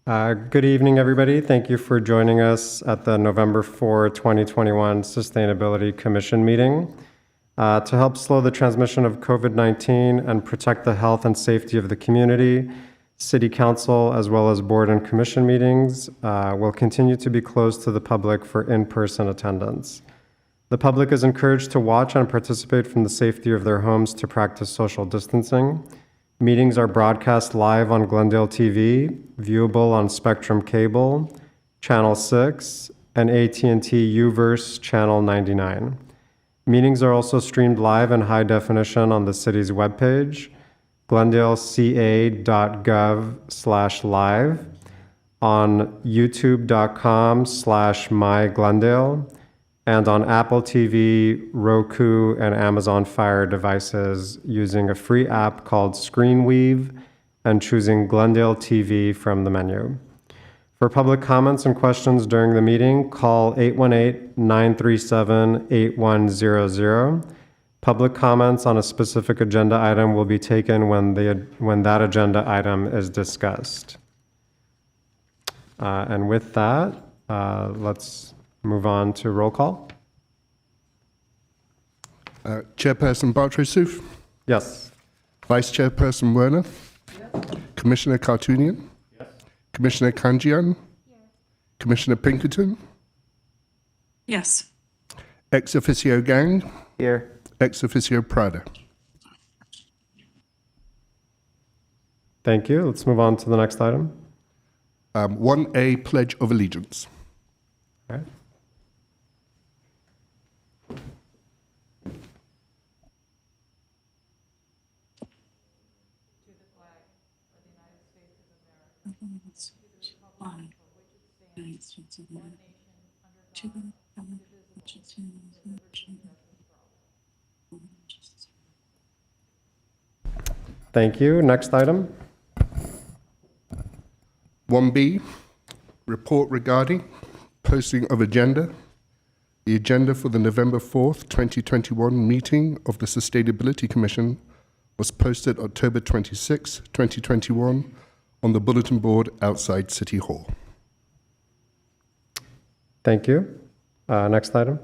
Good evening, everybody. Thank you for joining us at the November 4, 2021 Sustainability Commission meeting. To help slow the transmission of COVID-19 and protect the health and safety of the community, City Council, as well as board and commission meetings, will continue to be closed to the public for in-person attendance. The public is encouraged to watch and participate from the safety of their homes to practice social distancing. Meetings are broadcast live on Glendale TV, viewable on Spectrum Cable, Channel 6, and AT&T UVerse Channel 99. Meetings are also streamed live in high definition on the city's webpage, glendaleca.gov/live, on youtube.com/myglendale, and on Apple TV, Roku, and Amazon Fire devices using a free app called ScreenWeave and choosing Glendale TV from the menu. For public comments and questions during the meeting, call 818-937-8100. Public comments on a specific agenda item will be taken when that agenda item is discussed. And with that, let's move on to roll call. Chairperson Bartray-Souf? Yes. Vice Chairperson Werner? Yes. Commissioner Cartoonian? Yes. Commissioner Kanjian? Yes. Commissioner Pinkerton? Yes. Ex officio Gang? Here. Ex officio Prada? Thank you. Let's move on to the next item. 1A, Pledge of Allegiance. All right. Thank you. Next item. 1B, report regarding posting of agenda. The agenda for the November 4th, 2021 meeting of the Sustainability Commission was posted October 26, 2021 on the bulletin board outside City Hall. Thank you. Next item.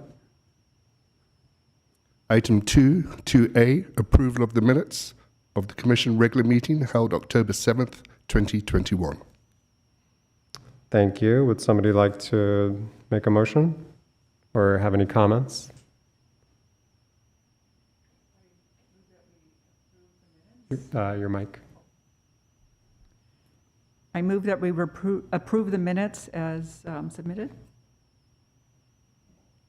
Item 2A, approval of the minutes of the Commission regular meeting held October 7th, 2021. Thank you. Would somebody like to make a motion or have any comments? Your mic. I move that we approve the minutes as submitted.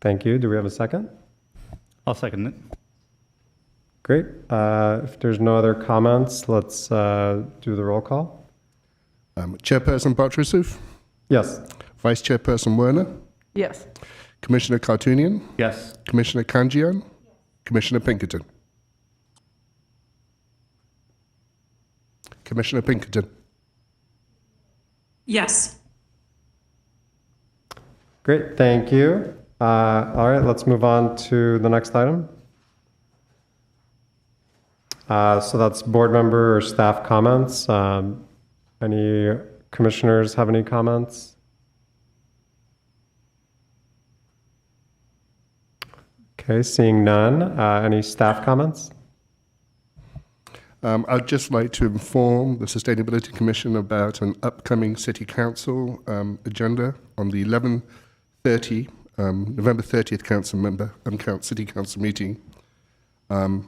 Thank you. Do we have a second? I'll second it. Great. If there's no other comments, let's do the roll call. Chairperson Bartray-Souf? Yes. Vice Chairperson Werner? Yes. Commissioner Cartoonian? Yes. Commissioner Kanjian? Commissioner Pinkerton? Commissioner Pinkerton? Yes. Great. Thank you. All right, let's move on to the next item. So that's board member or staff comments. Any commissioners have any comments? Okay, seeing none. Any staff comments? I'd just like to inform the Sustainability Commission about an upcoming City Council agenda on the November 30th City Council meeting. The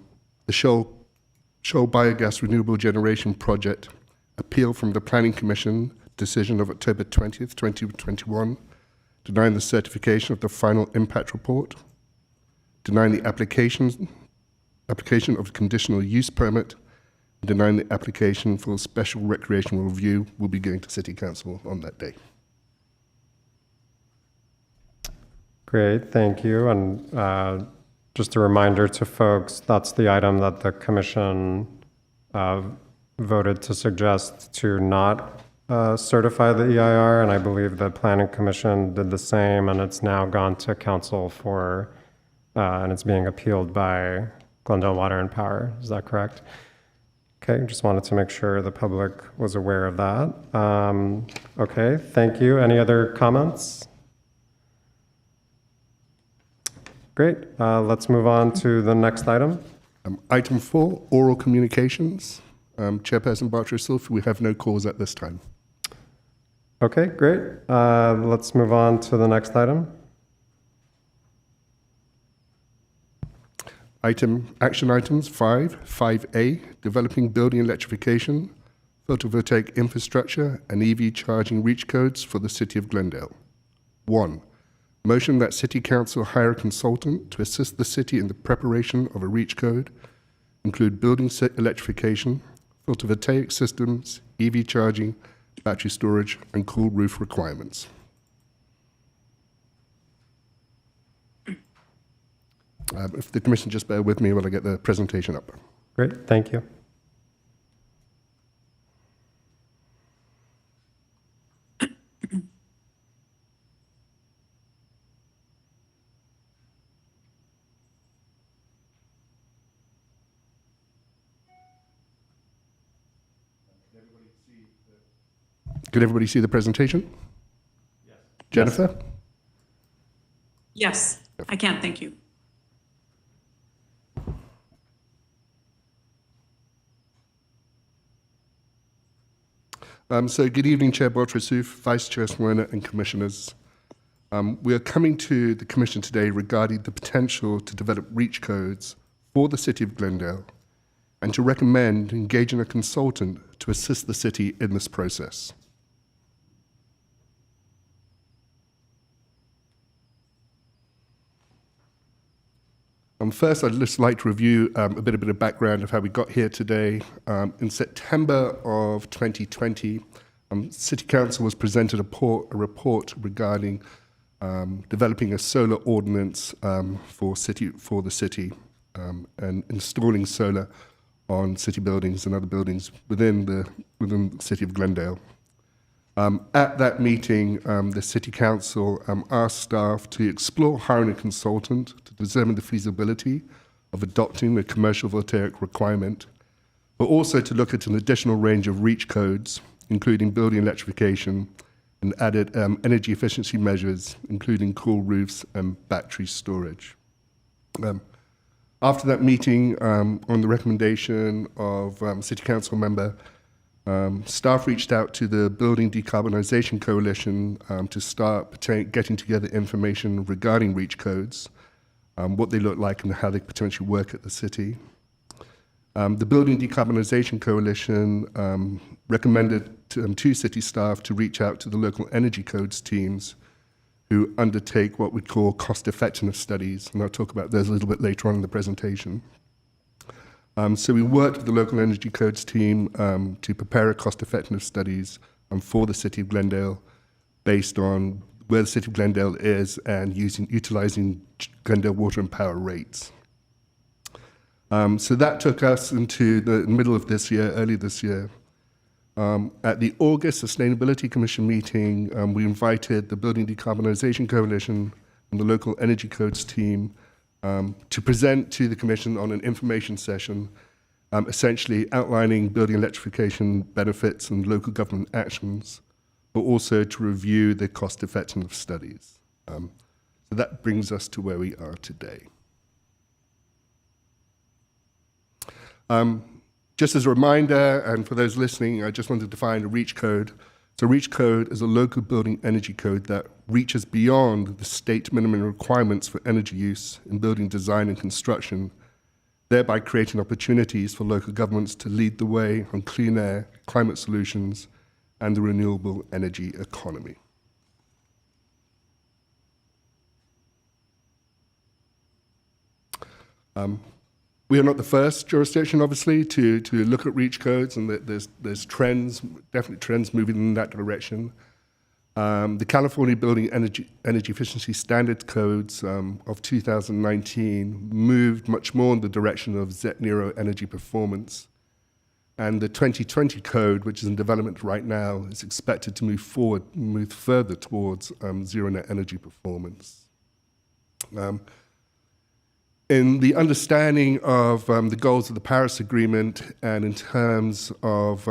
Shoal Biogas Renewable Generation Project appeal from the Planning Commission decision of October 20th, 2021, denying the certification of the final impact report, denying the application of conditional use permit, and denying the application for a special recreational review will be going to City Council on that day. Great, thank you. And just a reminder to folks, that's the item that the commission voted to suggest to not certify the EIR, and I believe the Planning Commission did the same, and it's now gone to council for, and it's being appealed by Glendale Water and Power. Is that correct? Okay, just wanted to make sure the public was aware of that. Okay, thank you. Any other comments? Great, let's move on to the next item. Item 4, oral communications. Chairperson Bartra-Silf, we have no calls at this time. Okay, great. Let's move on to the next item. Action items 5A, developing building electrification, photovoltaic infrastructure, and EV charging reach codes for the City of Glendale. 1. Motion that City Council hire a consultant to assist the city in the preparation of a reach code, include building electrification, photovoltaic systems, EV charging, battery storage, and cool roof requirements. If the Commission just bear with me while I get the presentation up. Great, thank you. Could everybody see the presentation? Yes. Jennifer? Yes, I can, thank you. So good evening, Chair Bartra-Silf, Vice Chair Swerner, and Commissioners. We are coming to the Commission today regarding the potential to develop reach codes for the City of Glendale and to recommend engaging a consultant to assist the City in this process. First, I'd just like to review a bit of background of how we got here today. In September of 2020, City Council was presented a report regarding developing a solar ordinance for the city and installing solar on city buildings and other buildings within the City of Glendale. At that meeting, the City Council asked staff to explore hiring a consultant to determine the feasibility of adopting a commercial voltaic requirement, but also to look at an additional range of reach codes, including building electrification and added energy efficiency measures, including cool roofs and battery storage. After that meeting, on the recommendation of City Council member, staff reached out to the Building Decarbonisation Coalition to start getting together information regarding reach codes, what they look like and how they potentially work at the city. The Building Decarbonisation Coalition recommended to city staff to reach out to the local energy codes teams who undertake what we call cost-effectiveness studies, and I'll talk about those a little bit later on in the presentation. So we worked with the local energy codes team to prepare a cost-effectiveness studies for the City of Glendale based on where the City of Glendale is and utilizing Glendale water and power rates. So that took us into the middle of this year, early this year. At the August Sustainability Commission meeting, we invited the Building Decarbonisation Coalition and the local energy codes team to present to the Commission on an information session, essentially outlining building electrification benefits and local government actions, but also to review the cost-effectiveness studies. So that brings us to where we are today. Just as a reminder, and for those listening, I just want to define a reach code. So a reach code is a local building energy code that reaches beyond the state minimum requirements for energy use in building design and construction, thereby creating opportunities for local governments to lead the way on clean air, climate solutions, and the renewable energy economy. We are not the first jurisdiction, obviously, to look at reach codes, and there's trends, definitely trends moving in that direction. The California Building Energy Efficiency Standards Codes of 2019 moved much more in the direction of net zero energy performance. And the 2020 code, which is in development right now, is expected to move further towards zero net energy performance. In the understanding of the goals of the Paris Agreement and in terms of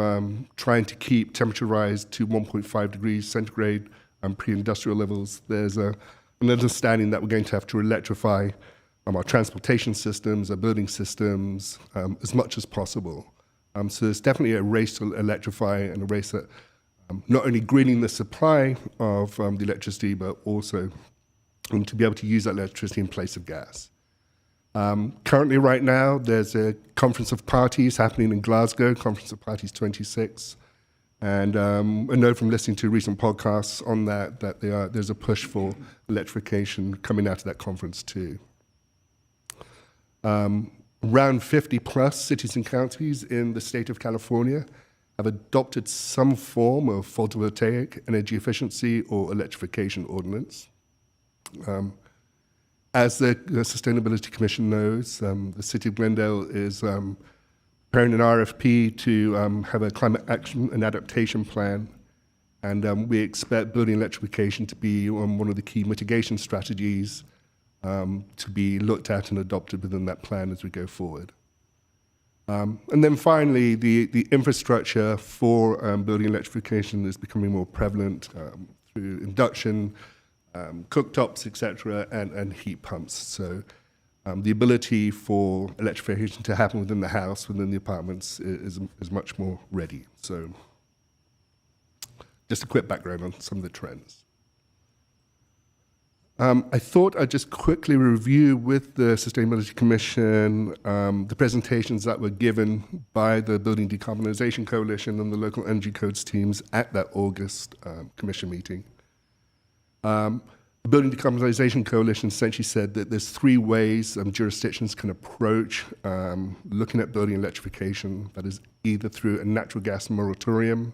trying to keep temperature rise to 1.5 degrees centigrade pre-industrial levels, there's an understanding that we're going to have to electrify our transportation systems, our building systems, as much as possible. So there's definitely a race to electrify and a race at not only greening the supply of the electricity, but also to be able to use that electricity in place of gas. Currently, right now, there's a conference of parties happening in Glasgow, Conference of Parties 26. And I know from listening to recent podcasts on that there's a push for electrification coming out of that conference too. Around 50 plus cities and counties in the state of California have adopted some form of photovoltaic energy efficiency or electrification ordinance. As the Sustainability Commission knows, the City of Glendale is preparing an RFP to have a climate action and adaptation plan, and we expect building electrification to be one of the key mitigation strategies to be looked at and adopted within that plan as we go forward. And then finally, the infrastructure for building electrification is becoming more prevalent through induction, cooktops, etc., and heat pumps. So the ability for electrification to happen within the house, within the apartments, is much more ready. So just a quick background on some of the trends. I thought I'd just quickly review with the Sustainability Commission the presentations that were given by the Building Decarbonisation Coalition and the local energy codes teams at that August Commission meeting. The Building Decarbonisation Coalition essentially said that there's three ways jurisdictions can approach looking at building electrification. That is either through a natural gas moratorium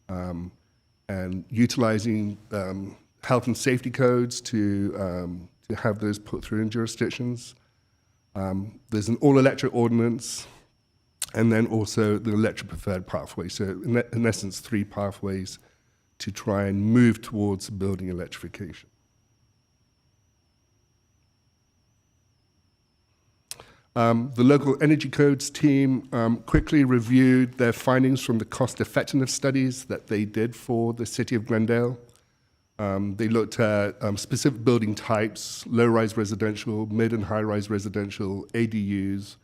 and utilizing health and safety codes to have those put through in jurisdictions. There's an all-electric ordinance, and then also the electric preferred pathway. So in essence, three pathways to try and move towards building electrification. The local energy codes team quickly reviewed their findings from the cost effectiveness studies that they did for the city of Glendale. They looked at specific building types, low-rise residential, mid and high-rise residential, ADUs,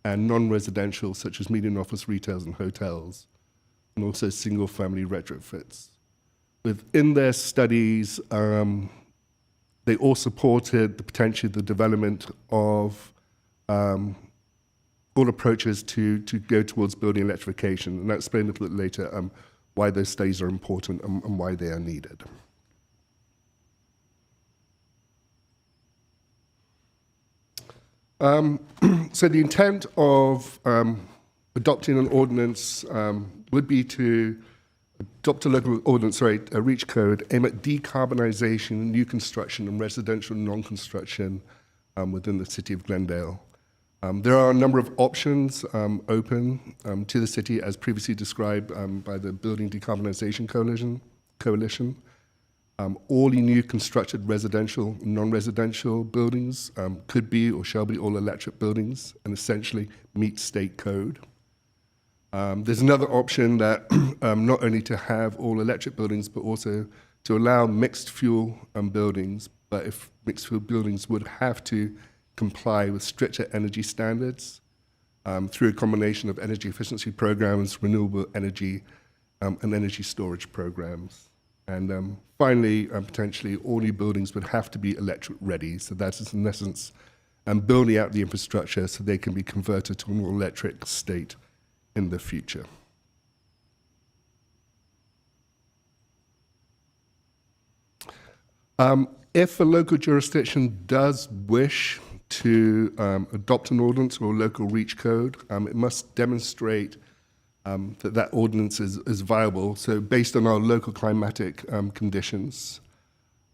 and non-residential, such as medium office retails and hotels, and also single-family retrofits. Within their studies, they all supported the potential, the development of all approaches to go towards building electrification, and I'll explain a little bit later why those studies are important and why they are needed. So the intent of adopting an ordinance would be to adopt a local ordinance, a REACH code, aim at decarbonisation, new construction and residential non-construction within the city of Glendale. There are a number of options open to the city as previously described by the Building Decarbonisation Coalition. All new constructed residential and non-residential buildings could be or shall be all electric buildings and essentially meet state code. There's another option that not only to have all electric buildings, but also to allow mixed fuel buildings, but if mixed fuel buildings would have to comply with stricter energy standards through a combination of energy efficiency programs, renewable energy, and energy storage programs. And finally, potentially, all new buildings would have to be electric ready. So that is, in essence, building out the infrastructure so they can be converted to an all-electric state in the future. If a local jurisdiction does wish to adopt an ordinance or a local REACH code, it must demonstrate that ordinance is viable. So based on our local climatic conditions,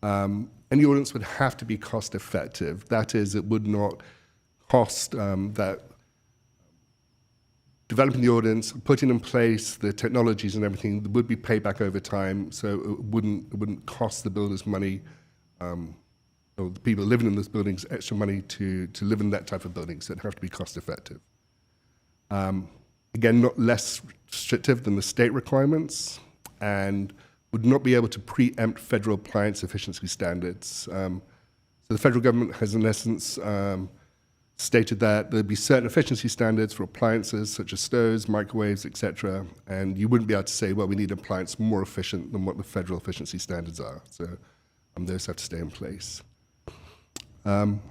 any ordinance would have to be cost effective. That is, it would not cost that developing the ordinance, putting in place the technologies and everything would be paid back over time. So it wouldn't cost the builders money or the people living in those buildings extra money to live in that type of building, so it have to be cost effective. Again, not less restrictive than the state requirements, and would not be able to preempt federal appliance efficiency standards. So the federal government has, in essence, stated that there'd be certain efficiency standards for appliances such as stoves, microwaves, etc., and you wouldn't be able to say, well, we need an appliance more efficient than what the federal efficiency standards are. So those have to stay in place. And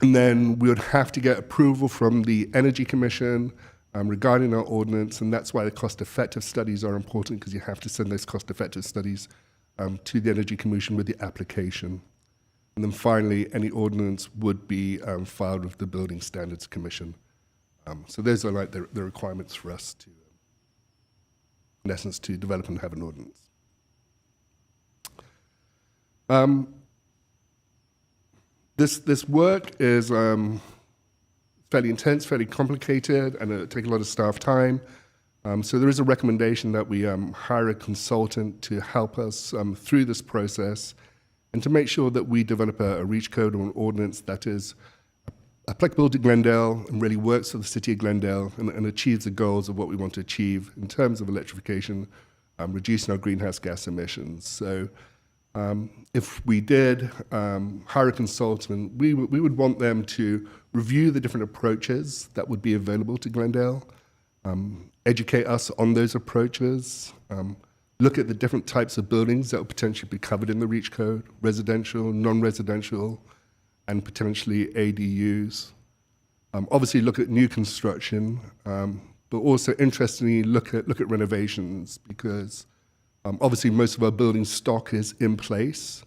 then we would have to get approval from the Energy Commission regarding our ordinance, and that's why the cost-effective studies are important, because you have to send those cost-effective studies to the Energy Commission with the application. And then finally, any ordinance would be filed with the Building Standards Commission. So those are like the requirements for us to, in essence, to develop and have an ordinance. This work is fairly intense, fairly complicated, and it'll take a lot of staff time. So there is a recommendation that we hire a consultant to help us through this process and to make sure that we develop a REACH code or an ordinance that is applicable to Glendale and really works for the city of Glendale and achieves the goals of what we want to achieve in terms of electrification, reducing our greenhouse gas emissions. So if we did hire a consultant, we would want them to review the different approaches that would be available to Glendale, educate us on those approaches, look at the different types of buildings that would potentially be covered in the REACH code, residential, non-residential, and potentially ADUs. Obviously look at new construction, but also interestingly look at renovations, because obviously most of our building stock is in place.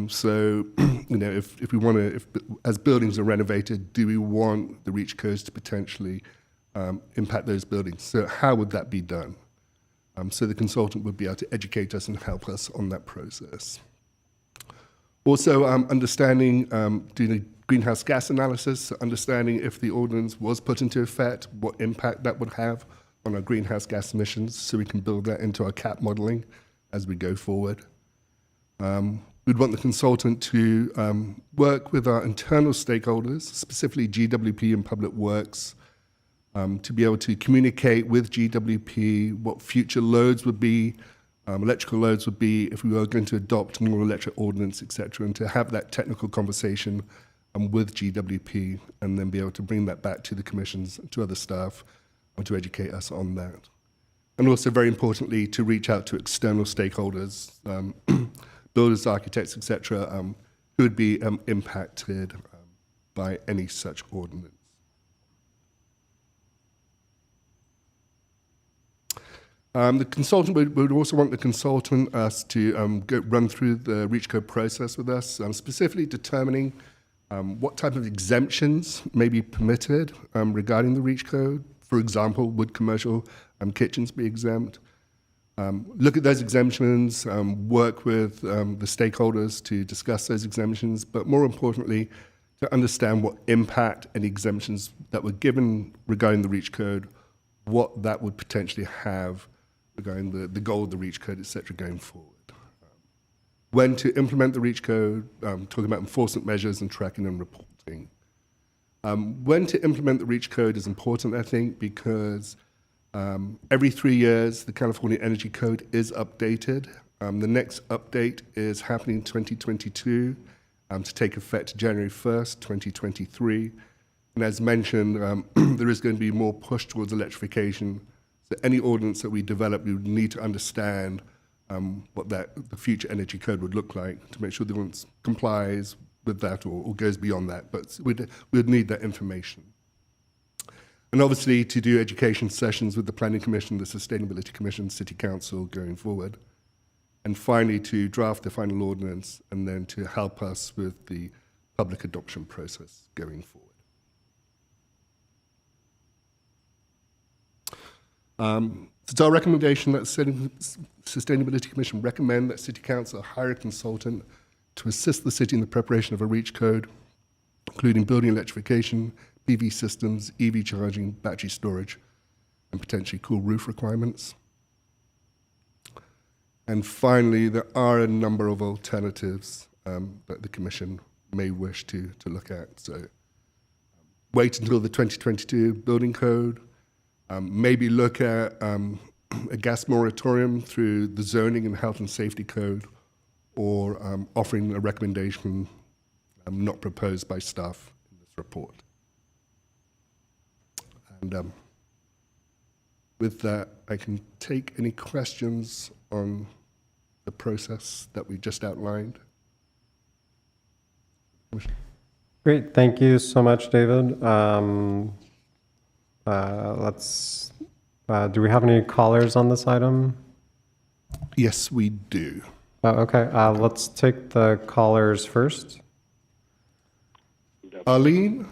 So, you know, if we want to, as buildings are renovated, do we want the REACH codes to potentially impact those buildings? So how would that be done? So the consultant would be able to educate us and help us on that process. Also, understanding, doing a greenhouse gas analysis, understanding if the ordinance was put into effect, what impact that would have on our greenhouse gas emissions, so we can build that into our CAP modeling as we go forward. We'd want the consultant to work with our internal stakeholders, specifically GWP and Public Works, to be able to communicate with GWP what future loads would be, electrical loads would be if we were going to adopt more electric ordinance, et cetera, and to have that technical conversation with GWP and then be able to bring that back to the commissions, to other staff, and to educate us on that. And also, very importantly, to reach out to external stakeholders, builders, architects, et cetera, who would be impacted by any such ordinance. The consultant would also want the consultant us to run through the REACH code process with us, specifically determining what type of exemptions may be permitted regarding the REACH code. For example, would commercial kitchens be exempt? Look at those exemptions, work with the stakeholders to discuss those exemptions, but more importantly, to understand what impact any exemptions that were given regarding the REACH code, what that would potentially have regarding the goal of the REACH code, et cetera, going forward. When to implement the REACH code, talking about enforcement measures and tracking and reporting. When to implement the REACH code is important, I think, because every 3 years, the California Energy Code is updated. The next update is happening in 2022 to take effect January 1st, 2023. And as mentioned, there is going to be more push towards electrification. So any ordinance that we develop, we would need to understand what the future energy code would look like to make sure the ordinance complies with that or goes beyond that. But we'd need that information. And obviously to do education sessions with the Planning Commission, the Sustainability Commission, City Council going forward. And finally to draft the final ordinance and then to help us with the public adoption process going forward. It's our recommendation that the Sustainability Commission recommend that City Council hire a consultant to assist the city in the preparation of a REACH code, including building electrification, PV systems, EV charging, battery storage, and potentially cool roof requirements. And finally, there are a number of alternatives that the Commission may wish to look at. So wait until the 2022 building code, maybe look at a gas moratorium through the zoning and health and safety code, or offering a recommendation not proposed by staff in this report. And with that, I can take any questions on the process that we just outlined. Great, thank you so much, David. Do we have any callers on this item? Yes, we do. Okay, let's take the callers first. Arlene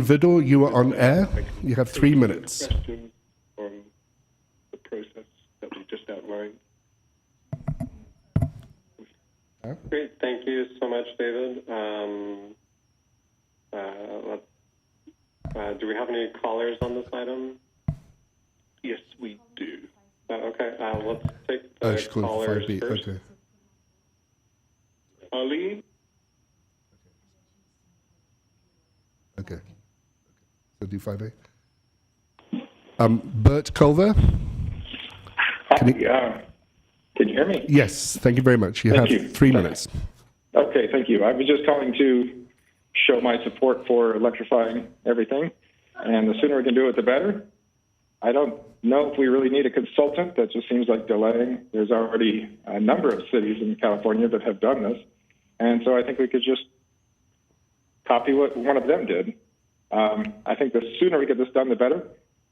Vidal, you are on air. You have 3 minutes. Questions on the process that we just outlined. Great, thank you so much, David. Do we have any callers on this item? Yes, we do. Okay, let's take She's the calling for callers 5B. first. Okay. Arlene? Okay. So do 5A. Bert Culver? Can you hear me? Yes, thank you very much. You Thank have you. 3 minutes. Okay, thank you. I was just calling to show my support for electrifying everything, and the sooner we can do it, the better. I don't know if we really need a consultant. That just seems like delaying. There's already a number of cities in California that have done this, and so I think we could just copy what one of them did. I think the sooner we get this done, the better.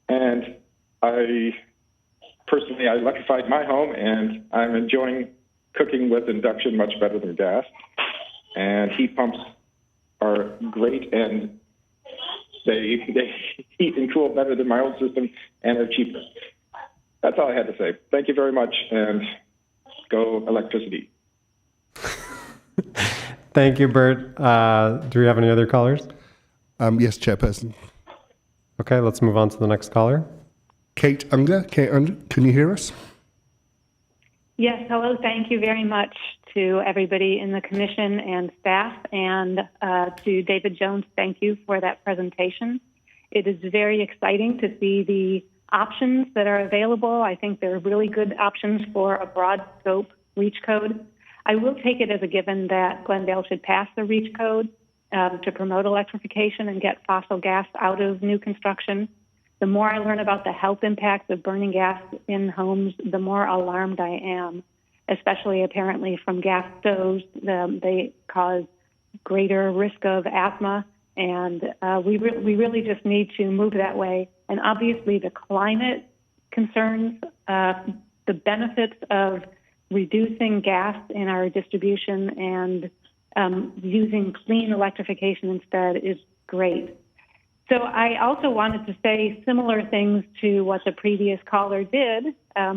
And I electrified my home, and I'm enjoying cooking with induction much better than gas. And heat pumps are great, and they heat and cool better than my old system, and they're cheaper. That's all I had to say. Thank you very much, and go electricity. Thank you, Bert. Do we have any other callers? Yes, Chairperson. Okay, let's move on to the next caller. Kate Unger, can you hear us? Yes, hello. Thank you very much to everybody in the commission and staff, and to David Jones, thank you for that presentation. It is very exciting to see the options that are available. I think they're really good options for a broad scope REACH code. I will take it as a given that Glendale should pass the REACH code to promote electrification and get fossil gas out of new construction. The more I learn about the health impacts of burning gas in homes, the more alarmed I am, especially apparently from gas stoves. They cause greater risk of asthma, and we really just need to move that way. And obviously the climate concerns, the benefits of reducing gas in our distribution and using clean electrification instead is great. So I also wanted to say similar things to what the previous caller did,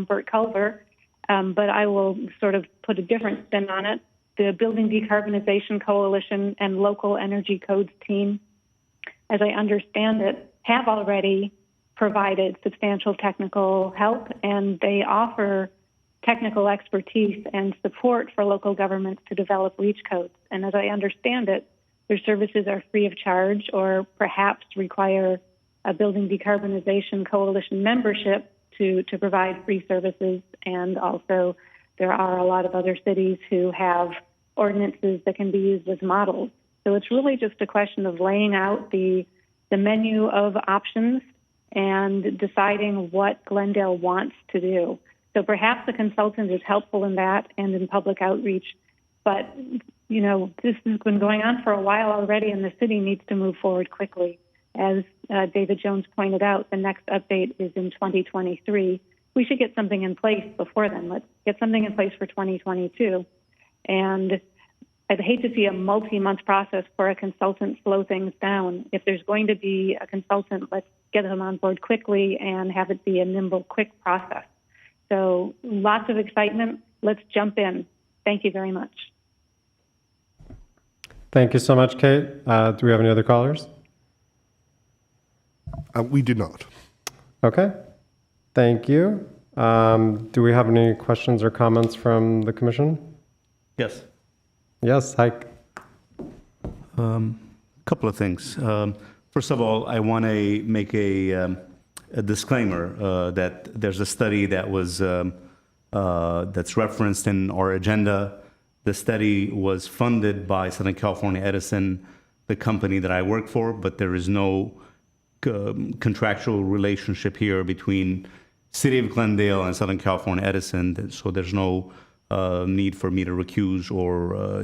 Bert Culver, but I will sort of put a different spin on it. The Building Decarbonization Coalition and Local Energy Codes team, as I understand it, have already provided substantial technical help, and they offer technical expertise and support for local governments to develop REACH codes. And as I understand it, their services are free of charge, or perhaps require a Building Decarbonization Coalition membership to provide free services. And also there are a lot of other cities who have ordinances that can be used as models. So it's really just a question of laying out the menu of options and deciding what Glendale wants to do. So perhaps a consultant is helpful in that and in public outreach. But, you know, this has been going on for a while already, and the city needs to move forward quickly. As David Jones pointed out, the next update is in 2023. We should get something in place before then. Let's get something in place for 2022. And I'd hate to see a multi-month process for a consultant slow things down. If there's going to be a consultant, let's get them on board quickly and have it be a nimble, quick process. So lots of excitement. Let's jump in. Thank you very much. Thank you so much, Kate. Do we have any other callers? We do not. Okay, thank you. Do we have any questions or comments from the commission? Yes. Yes, hi, Couple of things. First of all, I want to make a disclaimer that there's a study that was that's referenced in our agenda. The study was funded by Southern California Edison, the company that I work for, but there is no contractual relationship here between City of Glendale and Southern California Edison. So there's no need for me to recuse or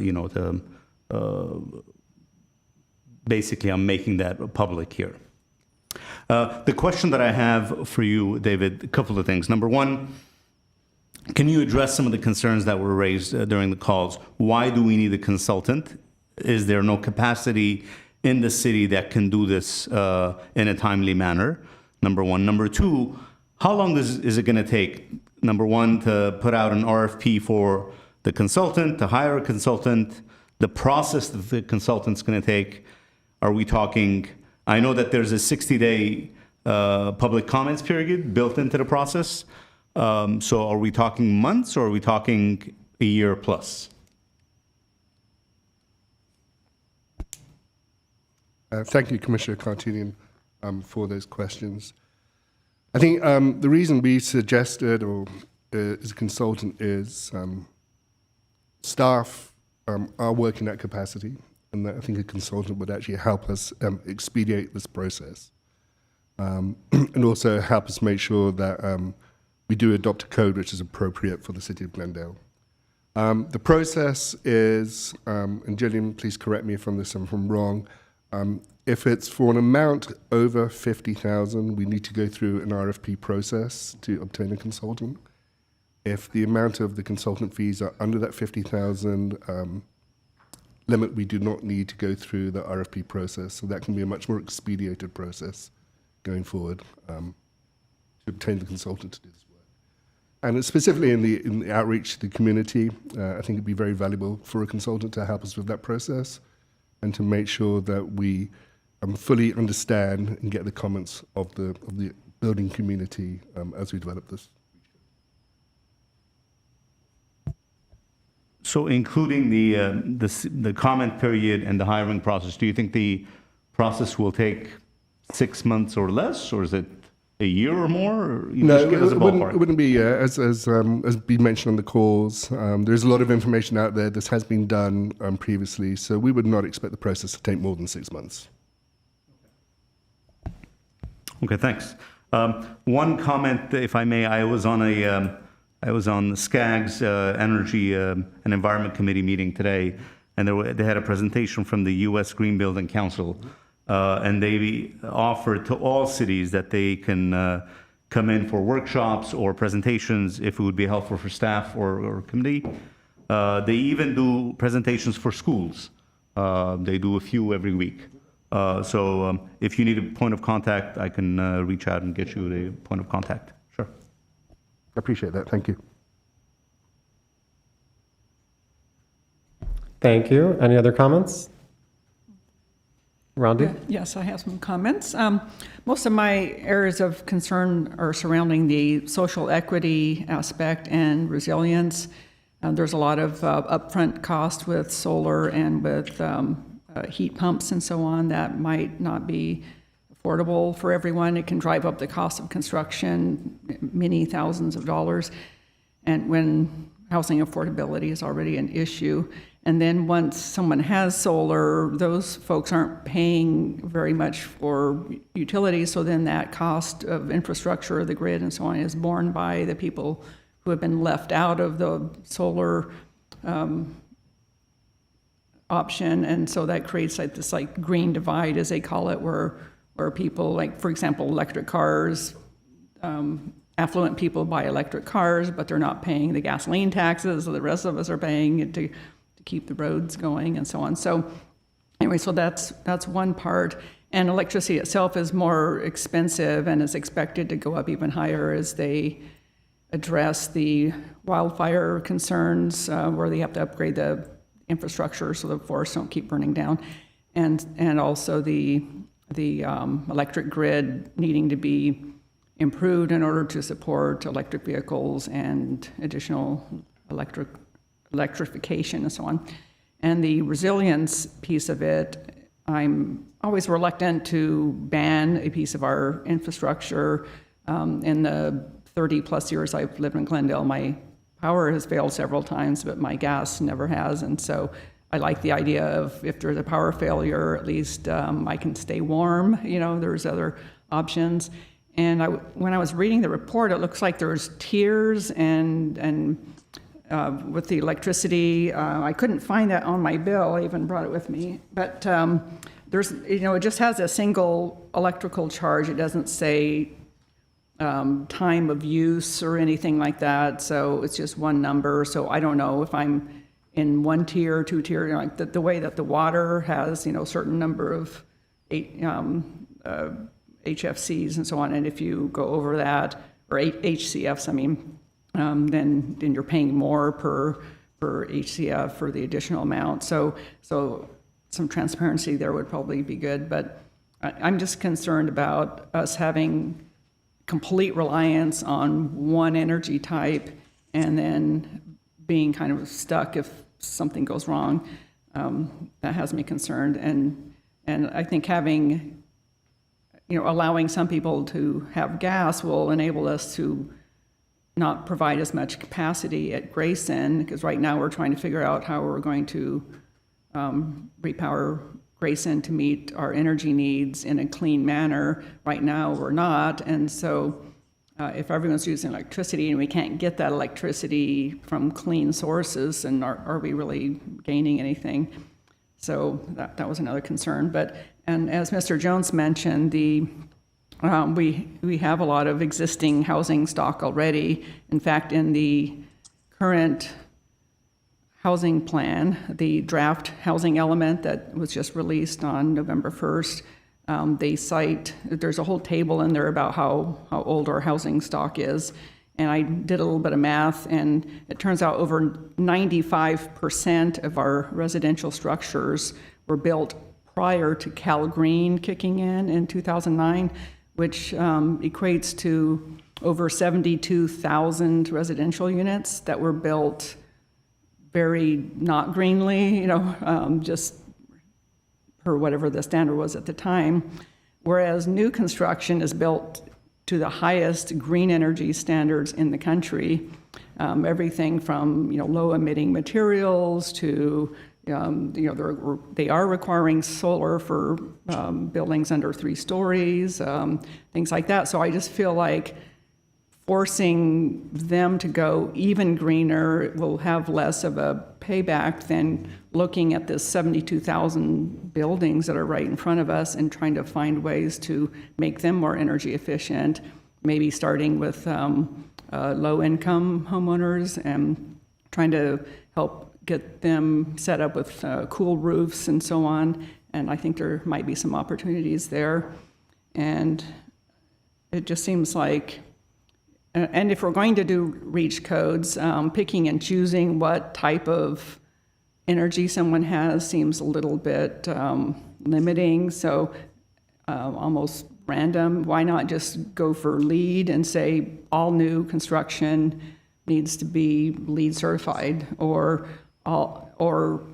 basically I'm making that public here. The question that I have for you, David, a couple of things. Number one, can you address some of the concerns that were raised during the calls? Why do we need a consultant? Is there no capacity in the city that can do this in a timely manner? Number one. Number two, how long is it going to take? Number one, to put out an RFP for the consultant, to hire a consultant, the process that the consultant's going to take. Are we talking, I know that there's a 60-day public comments period built into the process. So are we talking months or are we talking a year plus? Thank you, Commissioner Cartinian, for those questions. I think the reason we suggested as a consultant is staff are working at capacity, and that I think a consultant would actually help us expedite this process, and also help us make sure that we do adopt a code which is appropriate for the City of Glendale. The process is, and Gillian, please correct me if I'm wrong, if it's for an amount over 50,000, we need to go through an RFP process to obtain a consultant. If the amount of the consultant fees are under that 50,000 limit, we do not need to go through the RFP process. So that can be a much more expedited process going forward to obtain the consultant to do this work. And specifically in the outreach to the community, I think it'd be very valuable for a consultant to help us with that process and to make sure that we fully understand and get the comments of the building community as we develop this. So including the comment period and the hiring process, do you think the process will take 6 months or less, or is it a year or more? Or you No, just give us a ballpark. it wouldn't be, as been mentioned on the calls, there's a lot of information out there. This has been done previously, so we would not expect the process to take more than 6 months. Okay, thanks. One comment, if I may. I was on the SCAG's Energy and Environment Committee meeting today, and they had a presentation from the U.S. Green Building Council, and they offered to all cities that they can come in for workshops or presentations if it would be helpful for staff or committee. They even do presentations for schools. They do a few every week. So if you need a point of contact, I can reach out and get you the point of contact. Sure. I appreciate that. Thank you. Thank you. Any other comments? Rondi? Yes, I have some comments. Most of my areas of concern are surrounding the social equity aspect and resilience. There's a lot of upfront cost with solar and with heat pumps and so on that might not be affordable for everyone. It can drive up the cost of construction many thousands of dollars, and when housing affordability is already an issue. And then once someone has solar, those folks aren't paying very much for utilities, so then that cost of infrastructure, the grid and so on, is borne by the people who have been left out of the solar option. And so that creates like this green divide, as they call it, where people, like, for example, electric cars, affluent people buy electric cars, but they're not paying the gasoline taxes that the rest of us are paying to keep the roads going and so on. So anyway, so that's one part. And electricity itself is more expensive and is expected to go up even higher as they address the wildfire concerns, where they have to upgrade the infrastructure so the forests don't keep burning down, and also the electric grid needing to be improved in order to support electric vehicles and additional electrification and so on. And the resilience piece of it, I'm always reluctant to ban a piece of our infrastructure. In the 30-plus years I've lived in Glendale, my power has failed several times, but my gas never has. And so I like the idea of if there's a power failure, at least I can stay warm. There's other options. And when I was reading the report, it looks like there's tiers and with the electricity. I couldn't find that on my bill. I even brought it with me. But there's, it just has a single electrical charge. It doesn't say time of use or anything like that. So it's just one number. So I don't know if I'm in one tier, two tier, like the way that the water has, a certain number of HFCs and so on. And if you go over that, or HCFs, then you're paying more per HCF for the additional amount. So some transparency there would probably be good. But I'm just concerned about us having complete reliance on one energy type and then being kind of stuck if something goes wrong. That has me concerned. And I think having, allowing some people to have gas will enable us to not provide as much capacity at Grayson, because right now we're trying to figure out how we're going to repower Grayson to meet our energy needs in a clean manner. Right now we're not, and so if everyone's using electricity and we can't get that electricity from clean sources, and are we really gaining anything? So that was another concern. And as Mr. Jones mentioned, we have a lot of existing housing stock already. In fact, in the current housing plan, the draft housing element that was just released on November 1st, they cite, there's a whole table in there about how old our housing stock is. And I did a little bit of math, and it turns out over 95% of our residential structures were built prior to Cal Green kicking in 2009, which equates to over 72,000 residential units that were built very not greenly, just per whatever the standard was at the time, whereas new construction is built to the highest green energy standards in the country, everything from low emitting materials to they are requiring solar for buildings under 3 stories, things like that. So I just feel like forcing them to go even greener will have less of a payback than looking at the 72,000 buildings that are right in front of us and trying to find ways to make them more energy efficient, maybe starting with low-income homeowners and trying to help get them set up with cool roofs and so on. And I think there might be some opportunities there. And it just seems like, and if we're going to do REACH codes, picking and choosing what type of energy someone has seems a little bit limiting. So almost random. Why not just go for LEED and say all new construction needs to be LEED certified, or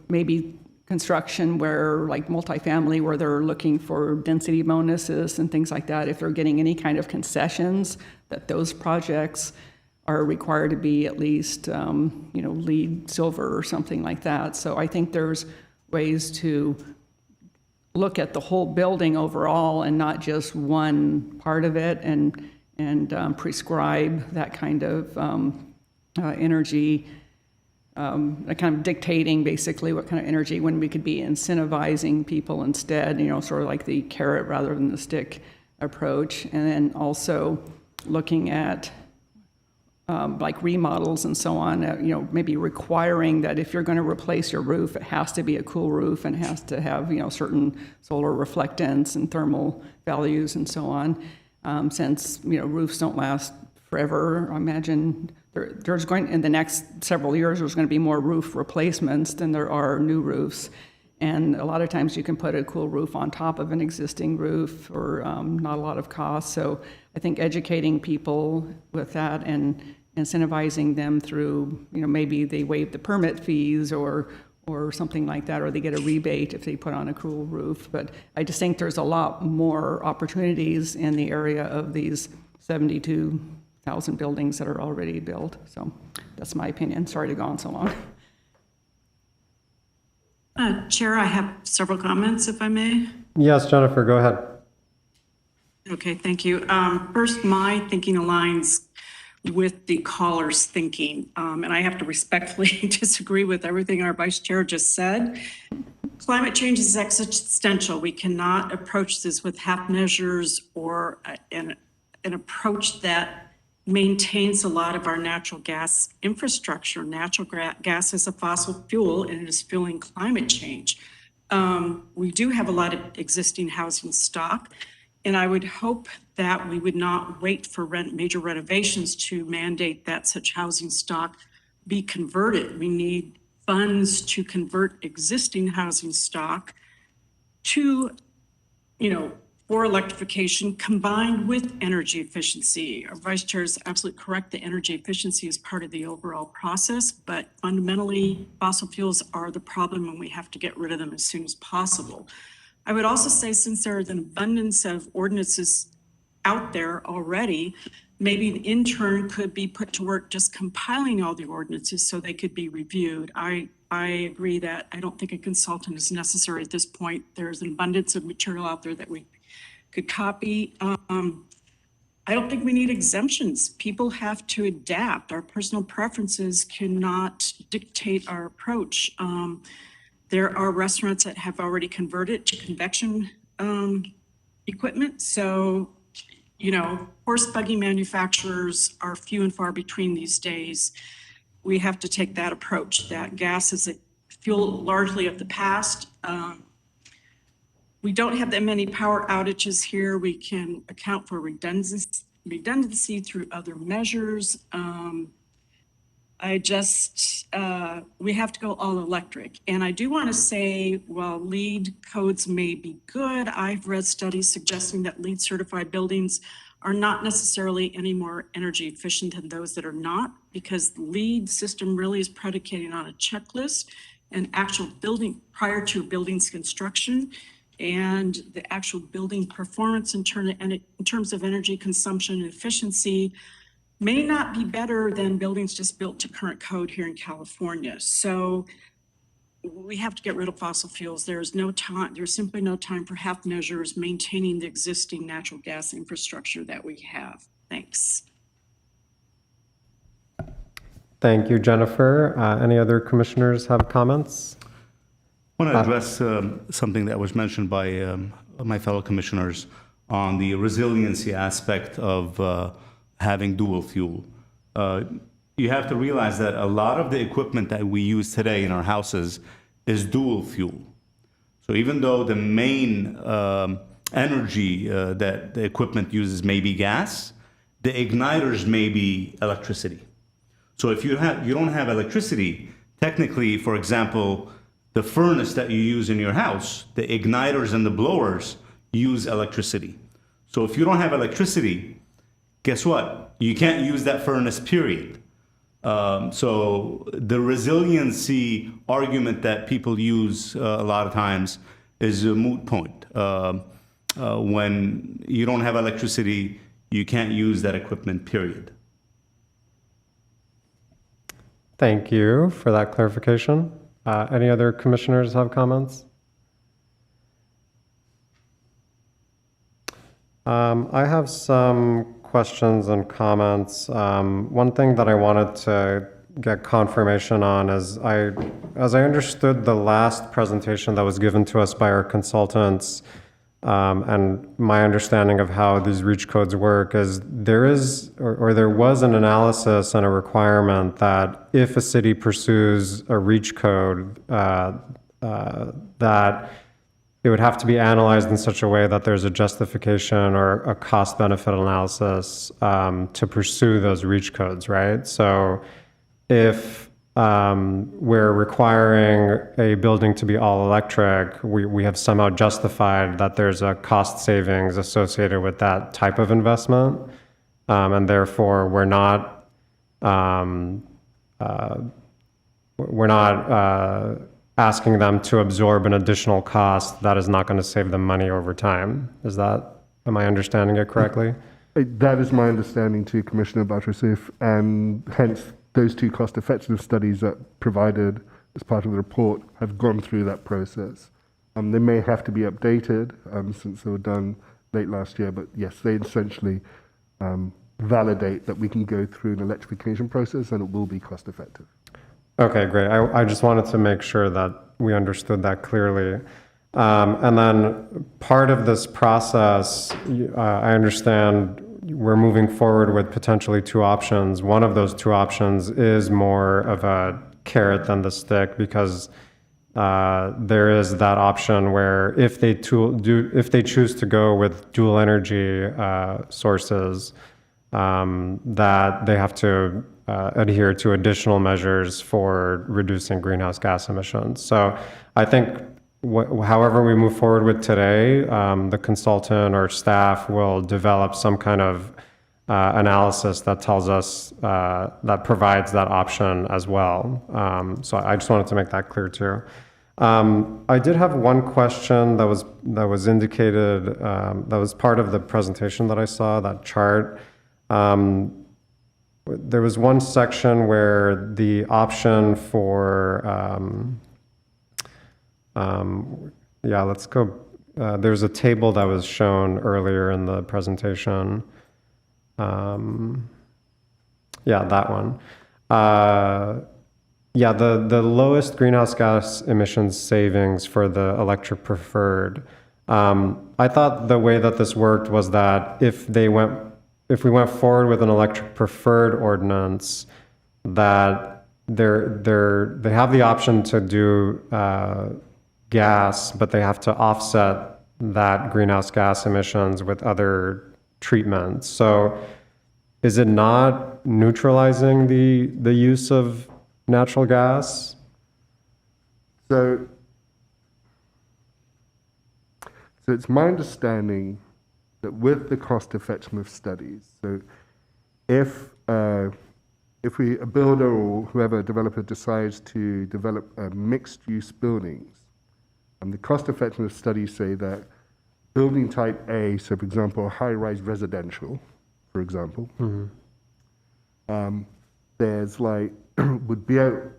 maybe construction where, like multifamily, where they're looking for density bonuses and things like that, if they're getting any kind of concessions, that those projects are required to be at least, LEED silver or something like that. So I think there's ways to look at the whole building overall and not just one part of it, and prescribe that kind of energy. Kind of dictating basically what kind of energy, when we could be incentivizing people instead, sort of like the carrot rather than the stick approach. And then also looking at like remodels and so on, maybe requiring that if you're going to replace your roof, it has to be a cool roof and has to have, certain solar reflectance and thermal values and so on. Since, roofs don't last forever, I imagine there's going, in the next several years, there's going to be more roof replacements than there are new roofs. And a lot of times you can put a cool roof on top of an existing roof for not a lot of cost. So I think educating people with that and incentivizing them through, maybe they waive the permit fees or or something like that, or they get a rebate if they put on a cool roof. But I just think there's a lot more opportunities in the area of these 72,000 buildings that are already built. So that's my opinion. Sorry to go on so long. Chair, I have several comments, if I may. Yes, Jennifer, go ahead. Okay, thank you. First, my thinking aligns with the caller's thinking, and I have to respectfully disagree with everything our vice chair just said. Climate change is existential. We cannot approach this with half measures or an approach that maintains a lot of our natural gas infrastructure. Natural gas is a fossil fuel and it is fueling climate change. We do have a lot of existing housing stock, and I would hope that we would not wait for major renovations to mandate that such housing stock be converted. We need funds to convert existing housing stock to, for electrification combined with energy efficiency. Our vice chair is absolutely correct. The energy efficiency is part of the overall process, but fundamentally fossil fuels are the problem and we have to get rid of them as soon as possible. I would also say, since there is an abundance of ordinances out there already, maybe the intern could be put to work just compiling all the ordinances so they could be reviewed. I agree that I don't think a consultant is necessary at this point. There's an abundance of material out there that we could copy. I don't think we need exemptions. People have to adapt. Our personal preferences cannot dictate our approach. There are restaurants that have already converted to convection equipment. So, horse buggy manufacturers are few and far between these days. We have to take that approach, that gas is a fuel largely of the past. We don't have that many power outages here. We can account for redundancy through other measures. We have to go all electric. And I do want to say, while LEED codes may be good, I've read studies suggesting that LEED certified buildings are not necessarily any more energy efficient than those that are not, because the LEED system really is predicated on a checklist and actual building prior to a building's construction, and the actual building performance in terms of energy consumption and efficiency may not be better than buildings just built to current code here in California. So we have to get rid of fossil fuels. There's simply no time for half measures maintaining the existing natural gas infrastructure that we have. Thanks. Thank you, Jennifer. Any other commissioners have comments? I want to address something that was mentioned by my fellow commissioners on the resiliency aspect of having dual fuel. You have to realize that a lot of the equipment that we use today in our houses is dual fuel. So even though the main energy that the equipment uses may be gas, the igniters may be electricity. So if you don't have electricity, technically, for example, the furnace that you use in your house, the igniters and the blowers use electricity. So if you don't have electricity, guess what? You can't use that furnace, period. So the resiliency argument that people use a lot of times is a moot point. When you don't have electricity, you can't use that equipment, period. Thank you for that clarification. Any other commissioners have comments? I have some questions and comments. One thing that I wanted to get confirmation on is as I understood the last presentation that was given to us by our consultants, and my understanding of how these reach codes work is there was an analysis and a requirement that if a city pursues a reach code, that it would have to be analyzed in such a way that there's a justification or a cost-benefit analysis to pursue those reach codes, right? So if we're requiring a building to be all electric, we have somehow justified that there's a cost savings associated with that type of investment, and therefore we're not asking them to absorb an additional cost that is not going to save them money over time. Am I understanding it correctly? That is my understanding too, Commissioner Buttersif, and hence those two cost-effectiveness studies that provided as part of the report have gone through that process. They may have to be updated since they were done late last year, but yes, they essentially validate that we can go through an electrification process and it will be cost-effective. Okay, great. I just wanted to make sure that we understood that clearly. And then part of this process, I understand we're moving forward with potentially two options. One of those two options is more of a carrot than the stick, because there is that option where if they choose to go with dual energy sources, that they have to adhere to additional measures for reducing greenhouse gas emissions. So I think however we move forward with today, the consultant or staff will develop some kind of analysis that tells us, that provides that option as well. So I just wanted to make that clear too. I did have one question that was indicated, that was part of the presentation that I saw, that chart. There was one section where the option for, let's go. There's a table that was shown earlier in the presentation. That one. The lowest greenhouse gas emissions savings for the electric preferred. I thought the way that this worked was that if we went forward with an electric preferred ordinance, that they have the option to do gas, but they have to offset that greenhouse gas emissions with other treatments. So is it not neutralizing the use of natural gas? So it's my understanding that with the cost effectiveness studies, so if a builder or whoever developer decides to develop mixed use buildings, and the cost effectiveness studies say that building type A, so for example, high-rise residential, for example, there's would be able,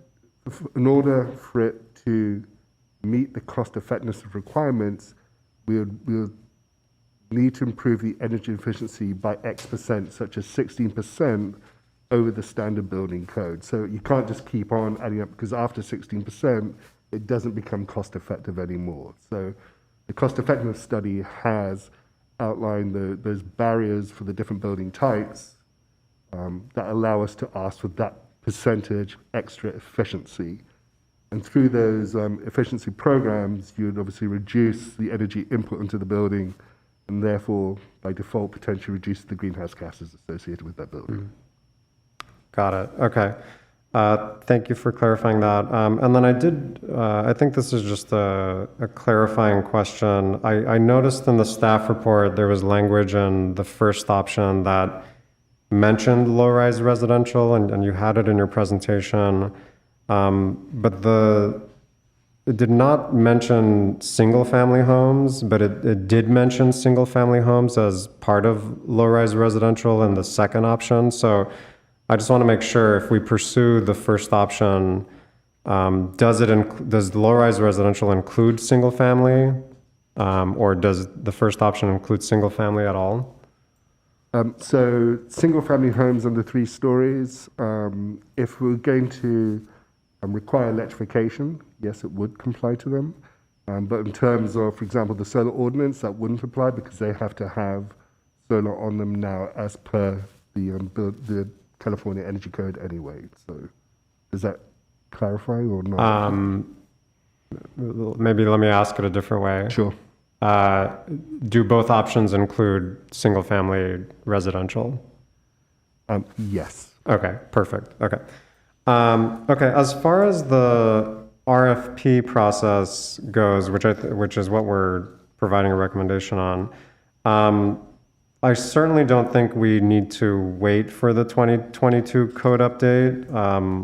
in order for it to meet the cost effectiveness requirements, we would need to improve the energy efficiency by X%, such as 16% over the standard building code. So you can't just keep on adding up, because after 16%, it doesn't become cost effective anymore. So the cost effectiveness study has outlined those barriers for the different building types that allow us to ask for that percentage extra efficiency. And through those efficiency programs, you'd obviously reduce the energy input into the building, and therefore, by default, potentially reduce the greenhouse gases associated with that building. Got it. Okay. Thank you for clarifying that. And then I think this is just a clarifying question. I noticed in the staff report there was language in the first option that mentioned low-rise residential, and you had it in your presentation, but it did not mention single-family homes, but it did mention single-family homes as part of low-rise residential in the second option. So I just want to make sure, if we pursue the first option, does low-rise residential include single-family, or does the first option include single-family at all? So single-family homes under 3 stories, if we're going to require electrification, yes, it would comply to them. But in terms of, for example, the solar ordinance, that wouldn't apply, because they have to have solar on them now as per the California Energy Code anyway. So does that clarify or not? Maybe let me ask it a different way. Sure. Do both options include single-family residential? Yes. Okay, perfect. Okay. Okay, as far as the RFP process goes, which is what we're providing a recommendation on, I certainly don't think we need to wait for the 2022 code update.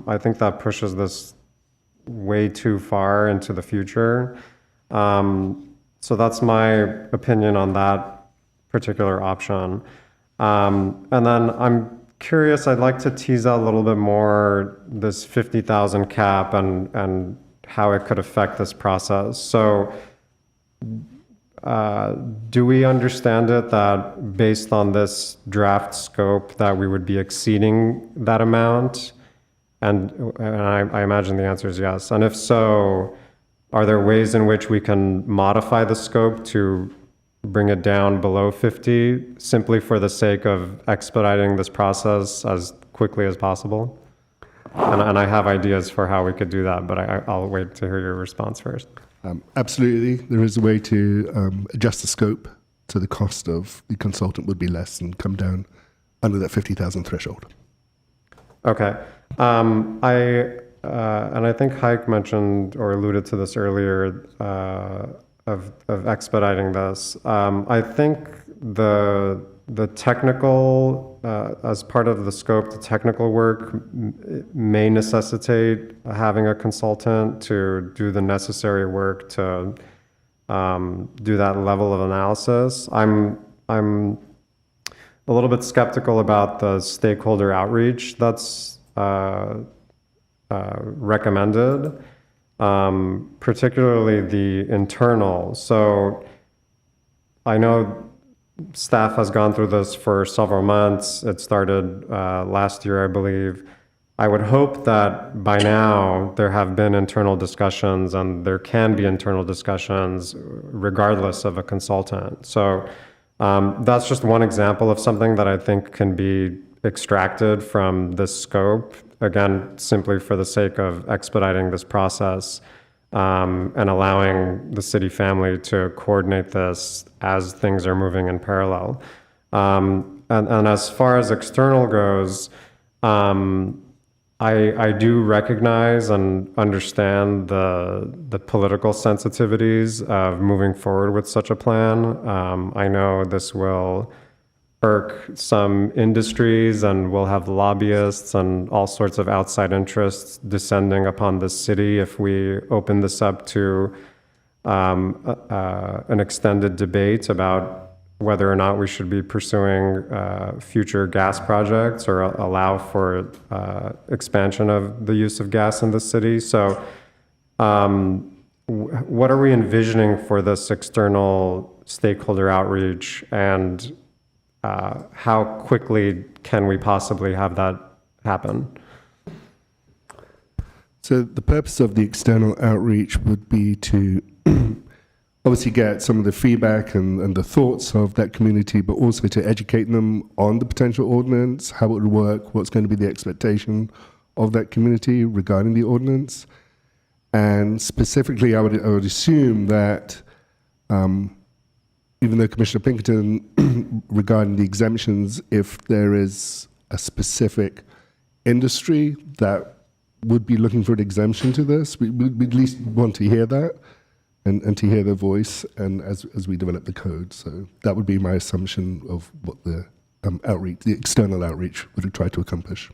I think that pushes this way too far into the future. So that's my opinion on that particular option. And then I'm curious, I'd like to tease out a little bit more this 50,000 cap and how it could affect this process. So do we understand it that based on this draft scope that we would be exceeding that amount? And I imagine the answer is yes. And if so, are there ways in which we can modify the scope to bring it down below 50 simply for the sake of expediting this process as quickly as possible? And I have ideas for how we could do that, but I'll wait to hear your response first. Absolutely. There is a way to adjust the scope so the cost of the consultant would be less and come down under that 50,000 threshold. Okay. And I think Heike mentioned or alluded to this earlier of expediting this. I think the technical, as part of the scope, the technical work may necessitate having a consultant to do the necessary work to do that level of analysis. I'm a little bit skeptical about the stakeholder outreach that's recommended, particularly the internal. So I know staff has gone through this for several months. It started last year, I believe. I would hope that by now there have been internal discussions and there can be internal discussions regardless of a consultant. So that's just one example of something that I think can be extracted from this scope, again, simply for the sake of expediting this process and allowing the city family to coordinate this as things are moving in parallel. And as far as external goes, I do recognize and understand the political sensitivities of moving forward with such a plan. I know this will irk some industries and we'll have lobbyists and all sorts of outside interests descending upon the city if we open this up to an extended debate about whether or not we should be pursuing future gas projects or allow for expansion of the use of gas in the city. So what are we envisioning for this external stakeholder outreach, and how quickly can we possibly have that happen? So the purpose of the external outreach would be to obviously get some of the feedback and the thoughts of that community, but also to educate them on the potential ordinance, how it would work, what's going to be the expectation of that community regarding the ordinance. And specifically, I would assume that even though Commissioner Pinkerton, regarding the exemptions, if there is a specific industry that would be looking for an exemption to this, we'd at least want to hear that and to hear their voice and as we develop the code. So that would be my assumption of what the outreach, the external outreach, would try to accomplish.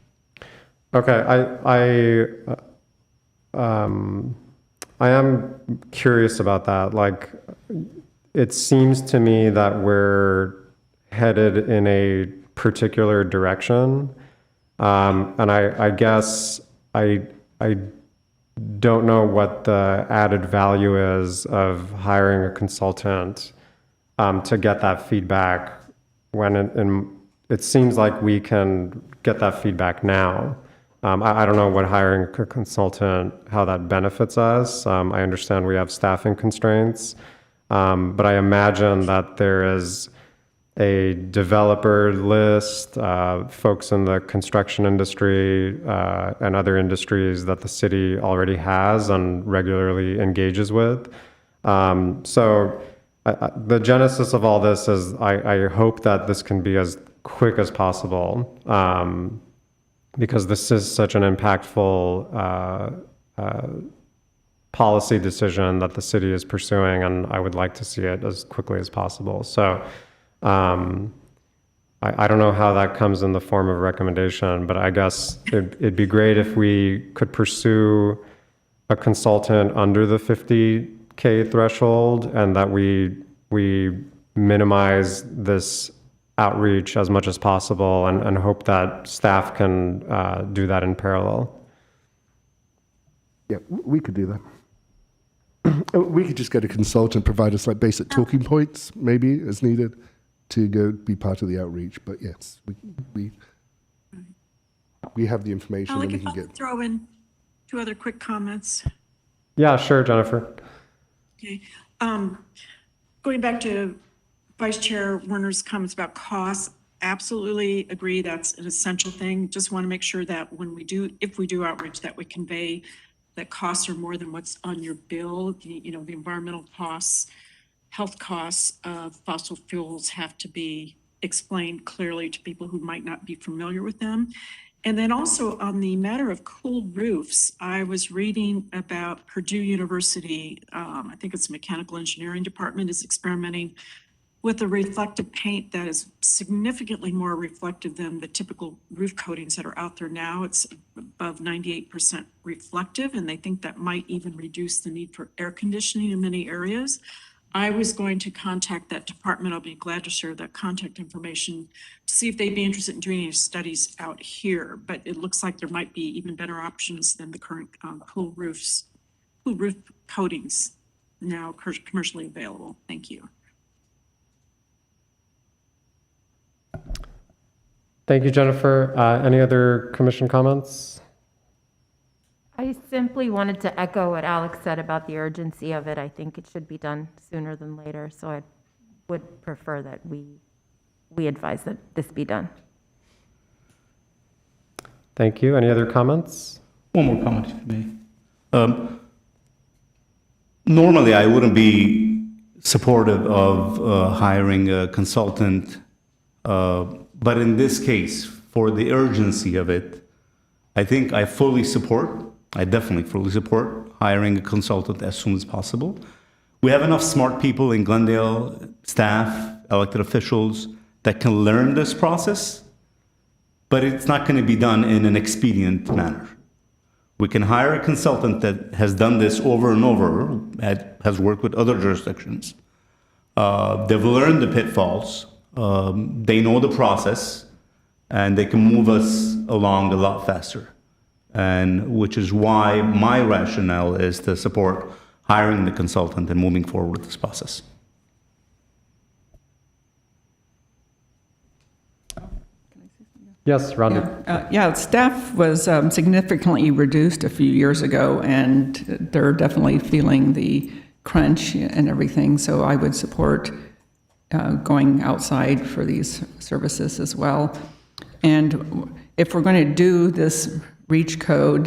Okay, I am curious about that. Like, it seems to me that we're headed in a particular direction, and I guess I don't know what the added value is of hiring a consultant to get that feedback when it seems like we can get that feedback now. I don't know what hiring a consultant, how that benefits us. I understand we have staffing constraints, but I imagine that there is a developer list, folks in the construction industry and other industries that the city already has and regularly engages with. So the genesis of all this is I hope that this can be as quick as possible, because this is such an impactful policy decision that the city is pursuing, and I would like to see it as quickly as possible. So I don't know how that comes in the form of recommendation, but I guess it'd be great if we could pursue a consultant under the 50K threshold, and that we minimize this outreach as much as possible, and hope that staff can do that in parallel. Yeah, we could do that. We could just get a consultant, provide us like basic talking points, maybe as needed, to go be part of the outreach. But yes, we have the information Alec, and we if can I get. could throw in 2 other quick comments. Yeah, sure, Jennifer. Okay. Going back to Vice Chair Werner's comments about costs, absolutely agree that's an essential thing. Just want to make sure that if we do outreach, that we convey that costs are more than what's on your bill. The environmental costs, health costs of fossil fuels have to be explained clearly to people who might not be familiar with them. And then also on the matter of cool roofs, I was reading about Purdue University, I think it's mechanical engineering department, is experimenting with a reflective paint that is significantly more reflective than the typical roof coatings that are out there now. It's above 98% reflective, and they think that might even reduce the need for air conditioning in many areas. I was going to contact that department. I'll be glad to share that contact information to see if they'd be interested in doing any studies out here. But it looks like there might be even better options than the current cool roof coatings now commercially available. Thank you. Thank you, Jennifer. Any other commission comments? I simply wanted to echo what Alex said about the urgency of it. I think it should be done sooner than later, so I would prefer that we advise that this be done. Thank you. Any other comments? One more comment, if you may. Normally, I wouldn't be supportive of hiring a consultant, but in this case, for the urgency of it, I think I definitely fully support hiring a consultant as soon as possible. We have enough smart people in Glendale, staff, elected officials, that can learn this process, but it's not going to be done in an expedient manner. We can hire a consultant that has done this over and over, has worked with other jurisdictions. They've learned the pitfalls, they know the process, and they can move us along a lot faster. And which is why my rationale is to support hiring the consultant and moving forward with this process. Yes, Rodney. Yeah, staff was significantly reduced a few years ago, and they're definitely feeling the crunch and everything. So I would support going outside for these services as well. And if we're going to do this REACH code,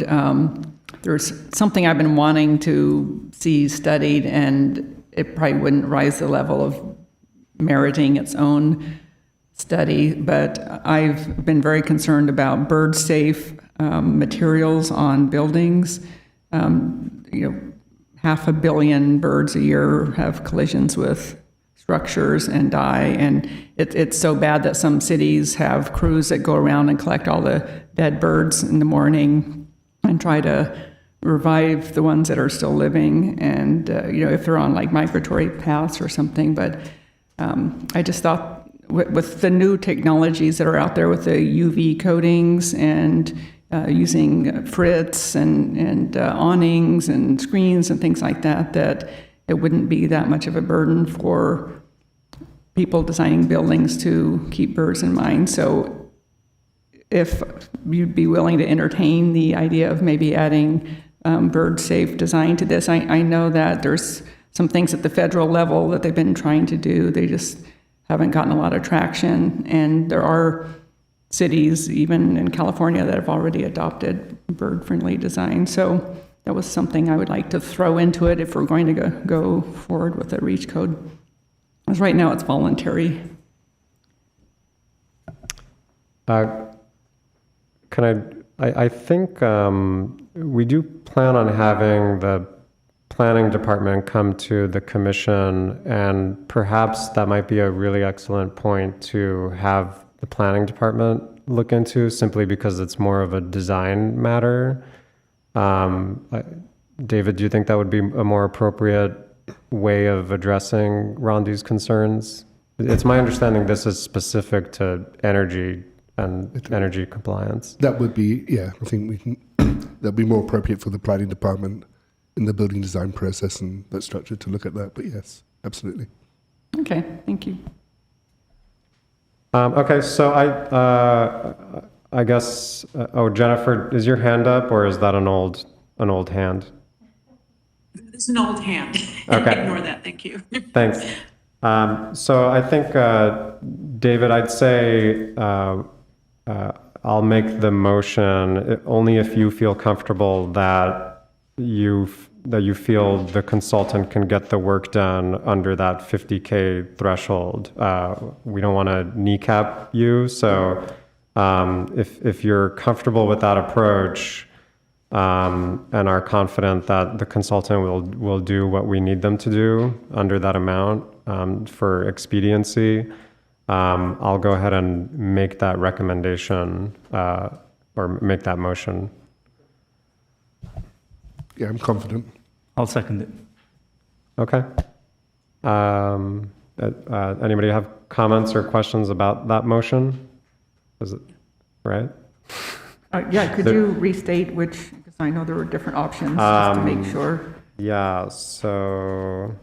there's something I've been wanting to see studied, and it probably wouldn't rise the level of meriting its own study, but I've been very concerned about bird-safe materials on buildings. 500 million birds a year have collisions with structures and die, and it's so bad that some cities have crews that go around and collect all the dead birds in the morning and try to revive the ones that are still living, and if they're on like migratory paths or something. But I just thought with the new technologies that are out there with the UV coatings and using frits and awnings and screens and things like that, that it wouldn't be that much of a burden for people designing buildings to keep birds in mind. So if you'd be willing to entertain the idea of maybe adding bird-safe design to this, I know that there's some things at the federal level that they've been trying to do. They just haven't gotten a lot of traction, and there are cities, even in California, that have already adopted bird-friendly design. So that was something I would like to throw into it if we're going to go forward with a REACH code. Because right now it's voluntary. I think we do plan on having the planning department come to the commission, and perhaps that might be a really excellent point to have the planning department look into, simply because it's more of a design matter. David, do you think that would be a more appropriate way of addressing Rondi's concerns? It's my understanding this is specific to energy and energy compliance. That would be, yeah, I think we can, that'd be more appropriate for the planning department in the building design process and that structure to look at that. But yes, absolutely. Okay, thank you. Okay, so I guess, oh, Jennifer, is your hand up or is that an old hand? It's an old hand. Okay. Ignore that, thank you. Thanks. So I think, David, I'd say I'll make the motion only if you feel comfortable that you feel the consultant can get the work done under that 50K threshold. We don't want to kneecap you, so if you're comfortable with that approach and are confident that the consultant will do what we need them to do under that amount for expediency, I'll go ahead and make that recommendation or make that motion. Yeah, I'm confident. I'll second it. Okay. Anybody have comments or questions about that motion? Is it right? Yeah, could you restate which, because I know there were different options, just to make sure. Yeah, so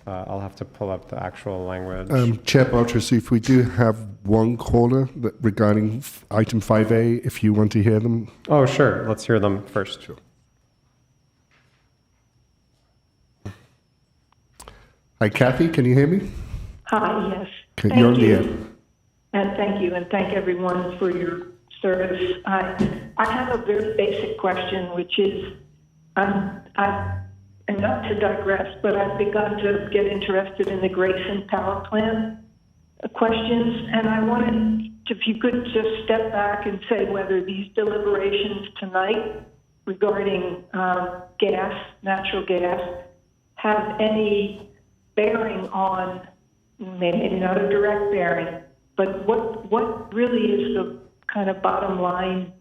I'll have to pull up the actual language. Chair Bartrasif, we do have one caller regarding item 5A, if you want to hear them. Oh, sure. Let's hear them first. Sure. Hi, Kathy, can you hear me? Hi, yes. Okay, Thank you're on the you. air. And thank you, and thank everyone for your service. I have a very basic question, which is, and not to digress, but I've begun to get interested in the Grayson power plant questions, and I wanted, if you could just step back and say whether these deliberations tonight regarding natural gas, have any bearing on, maybe not a direct bearing, but what really is the kind of bottom line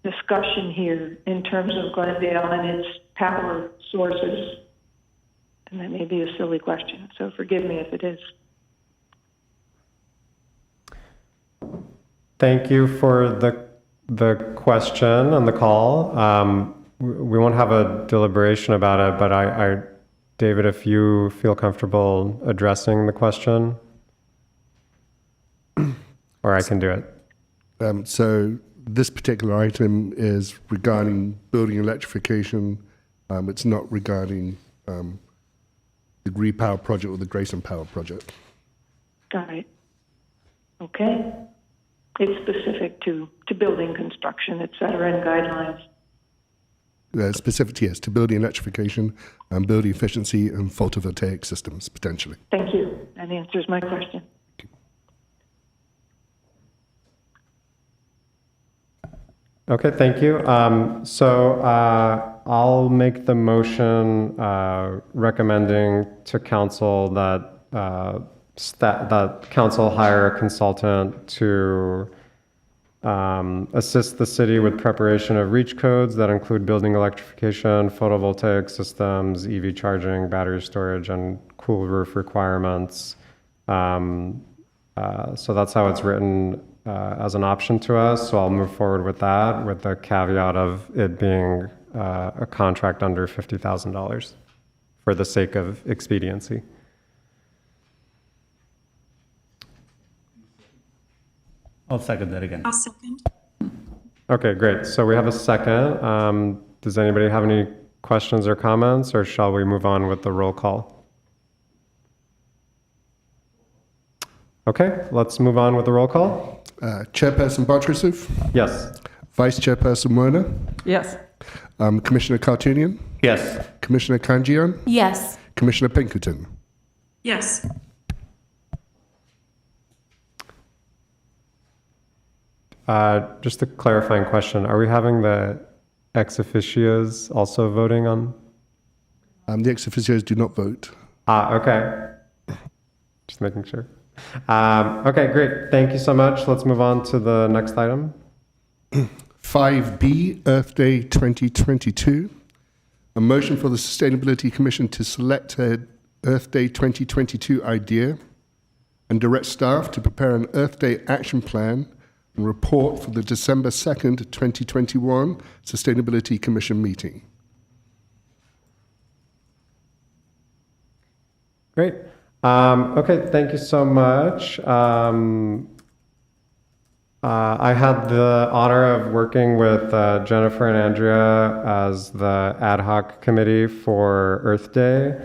discussion here in terms of Glendale and its power sources? And that may be a silly question, so forgive me if it is. Thank you for the question and the call. We won't have a deliberation about it, but David, if you feel comfortable addressing the question, or I can do it. So this particular item is regarding building electrification. It's not regarding the repower project or the Grayson Power project. Got it. Okay. It's specific to building construction, et cetera, and guidelines. Specific, yes, to building electrification and building efficiency and photovoltaic systems, potentially. Thank you. That answers my question. Okay, thank you. So I'll make the motion recommending to council that that council hire a consultant to assist the city with preparation of REACH codes that include building electrification, photovoltaic systems, EV charging, battery storage, and cool roof requirements. So that's how it's written as an option to us. So I'll move forward with that, with the caveat of it being a contract under $50,000 for the sake of expediency. I'll second that again. I'll second. Okay, great. So we have a second. Does anybody have any questions or comments, or shall we move on with the roll call? Okay, let's move on with the roll call. Chairperson Bartrasif, Yes. Vice Chairperson Werner, Yes. Commissioner Cartoonian, Yes. Commissioner Kanjian, Yes. Commissioner Pinkerton. Yes. Just a clarifying question. Are we having the ex officios also voting on? The ex officios do not vote. Okay. Just making sure. Okay, great. Thank you so much. Let's move on to the next item. 5B, Earth Day 2022. A motion for the Sustainability Commission to select a Earth Day 2022 idea and direct staff to prepare an Earth Day action plan and report for the December 2nd, 2021 Sustainability Commission meeting. Great. Okay, thank you so much. I had the honor of working with Jennifer and Andrea as the ad hoc committee for Earth Day.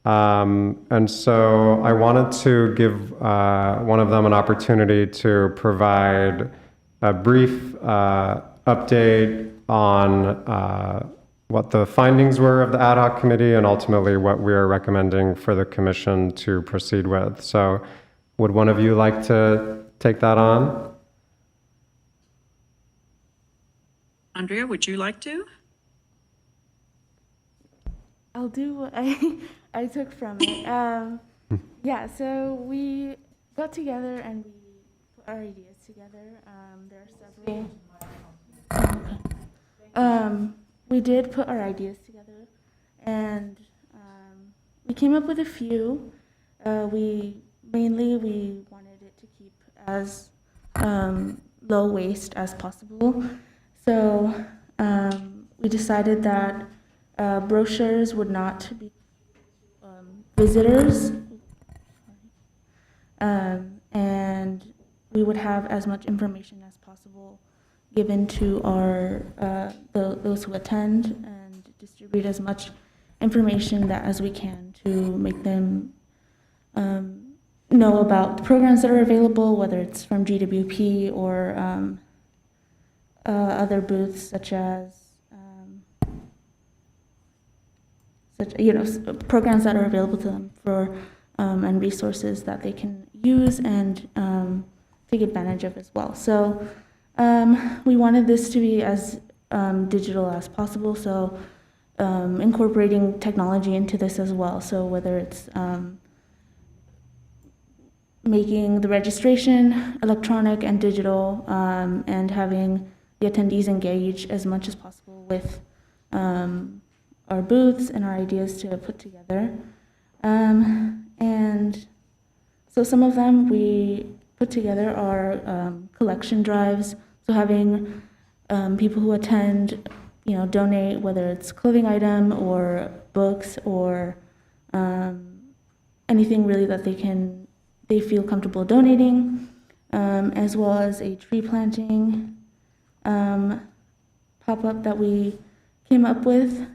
And so I wanted to give one of them an opportunity to provide a brief update on what the findings were of the ad hoc committee and ultimately what we are recommending for the commission to proceed with. So would one of you like to take that on? Andrea, would you like to? I'll do what I took from it. Yeah, so we got together and we put our ideas together. There are several. We did put our ideas together, and we came up with a few. We wanted it to keep as low waste as possible. So we decided that brochures would not be visitors, and we would have as much information as possible given to our those who attend, and distribute as much information as we can to make them know about the programs that are available, whether it's from GWP or other booths such as programs that are available to them for and resources that they can use and take advantage of as well. So we wanted this to be as digital as possible, so incorporating technology into this as well. So whether it's making the registration electronic and digital, and having the attendees engage as much as possible with our booths and our ideas to put together. And so some of them we put together are collection drives. So having people who attend, donate, whether it's clothing item or books or anything really that they feel comfortable donating, as well as a tree planting pop-up that we came up with.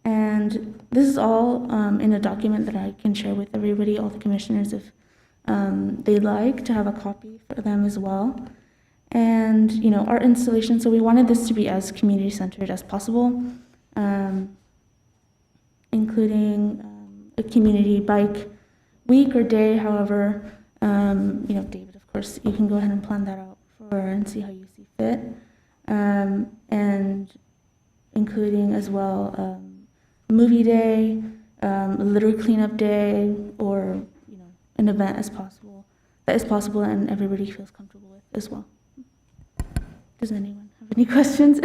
And this is all in a document that I can share with everybody, all the commissioners, if they'd like to have a copy for them as well. And, art installation, so we wanted this to be as community-centered as possible, including a community bike week or day, however, David, of course, you can go ahead and plan that out and see how you see fit. And including as well movie day, litter cleanup day, or an event that is possible and everybody feels comfortable with as well. Does anyone have any questions?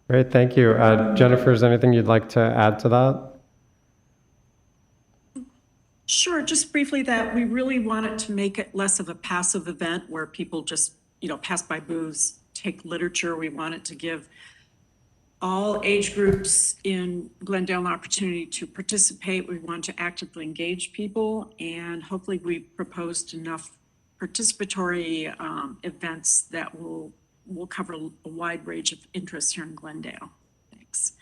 Great, thank you. Jennifer, is there anything you'd like to add to that? Sure, just briefly that we really wanted to make it less of a passive event where people just, pass by booths, take literature. We wanted to give all age groups in Glendale an opportunity to participate. We want to actively engage people, and hopefully we proposed enough participatory events that will cover a wide range of interests here in Glendale. Thanks.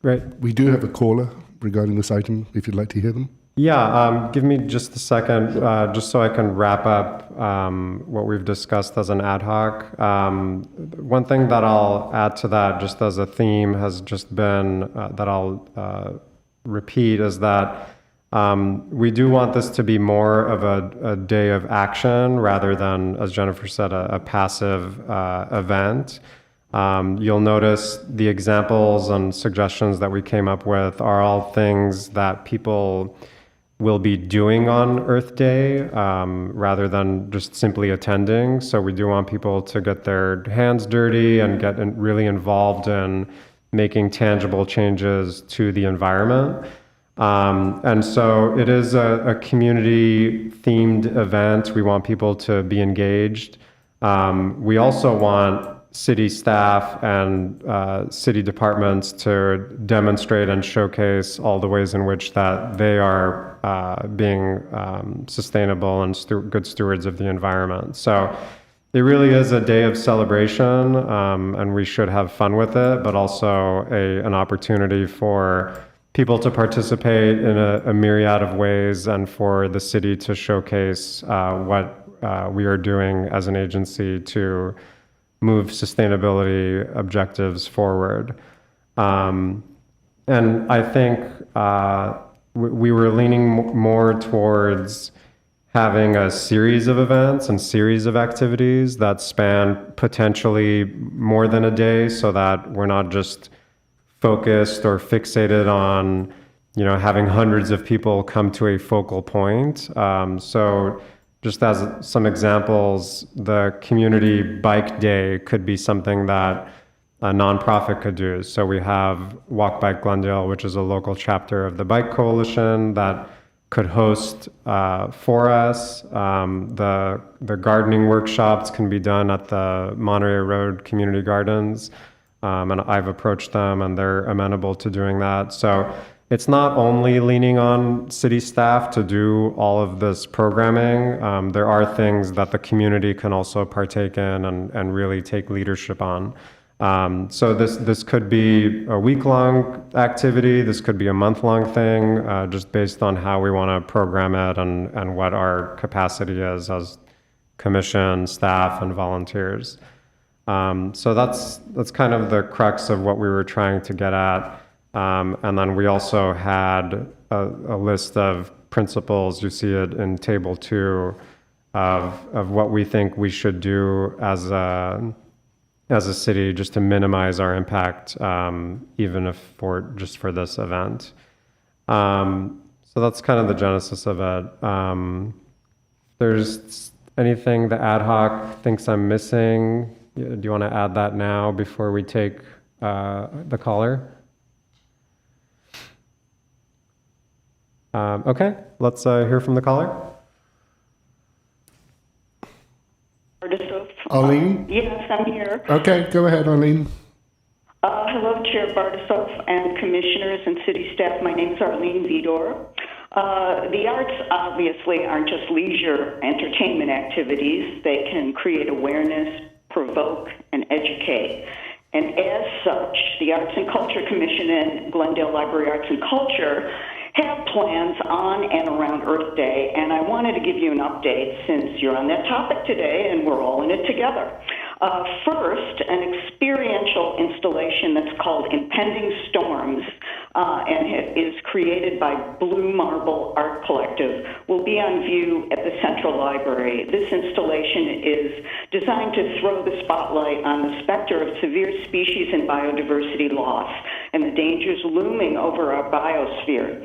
Great. We do have a caller regarding this item, if you'd like to hear them. Yeah, give me just a second, just so I can wrap up what we've discussed as an ad hoc. One thing that I'll add to that, just as a theme, has just been that I'll repeat, is that we do want this to be more of a day of action rather than, as Jennifer said, a passive event. You'll notice the examples and suggestions that we came up with are all things that people will be doing on Earth Day rather than just simply attending. So we do want people to get their hands dirty and get really involved in making tangible changes to the environment. And so it is a community-themed event. We want people to be engaged. We also want city staff and city departments to demonstrate and showcase all the ways in which that they are being sustainable and good stewards of the environment. So it really is a day of celebration, and we should have fun with it, but also an opportunity for people to participate in a myriad of ways and for the city to showcase what we are doing as an agency to move sustainability objectives forward. And I think we were leaning more towards having a series of events and series of activities that span potentially more than a day, so that we're not just focused or fixated on, having hundreds of people come to a focal point. So just as some examples, the community bike day could be something that a nonprofit could do. So we have Walk Bike Glendale, which is a local chapter of the Bike Coalition that could host for us. The gardening workshops can be done at the Monterey Road Community Gardens. And I've approached them and they're amenable to doing that. So it's not only leaning on city staff to do all of this programming. There are things that the community can also partake in and really take leadership on. So this could be a week-long activity. This could be a month-long thing, just based on how we want to program it and what our capacity is as commission, staff, and volunteers. So that's kind of the crux of what we were trying to get at. And then we also had a list of principles, you see it in table 2, of what we think we should do as a city just to minimize our impact, even if just for this event. So that's kind of the genesis of it. There's anything the ad hoc thinks I'm missing? Do you want to add that now before we take the caller? Okay, let's hear from the caller. Arlene? Yes, I'm here. Okay, go ahead, Arlene. Hello, Chair Bardisov and commissioners and city staff. My name is Arlene Vidor. The arts obviously aren't just leisure entertainment activities. They can create awareness, provoke, and educate. And as such, the Arts and Culture Commission and Glendale Library Arts and Culture have plans on and around Earth Day, and I wanted to give you an update since you're on that topic today and we're all in it together. First, an experiential installation that's called Impending Storms, and it is created by Blue Marble Art Collective, will be on view at the Central Library. This installation is designed to throw the spotlight on the specter of severe species and biodiversity loss and the dangers looming over our biosphere.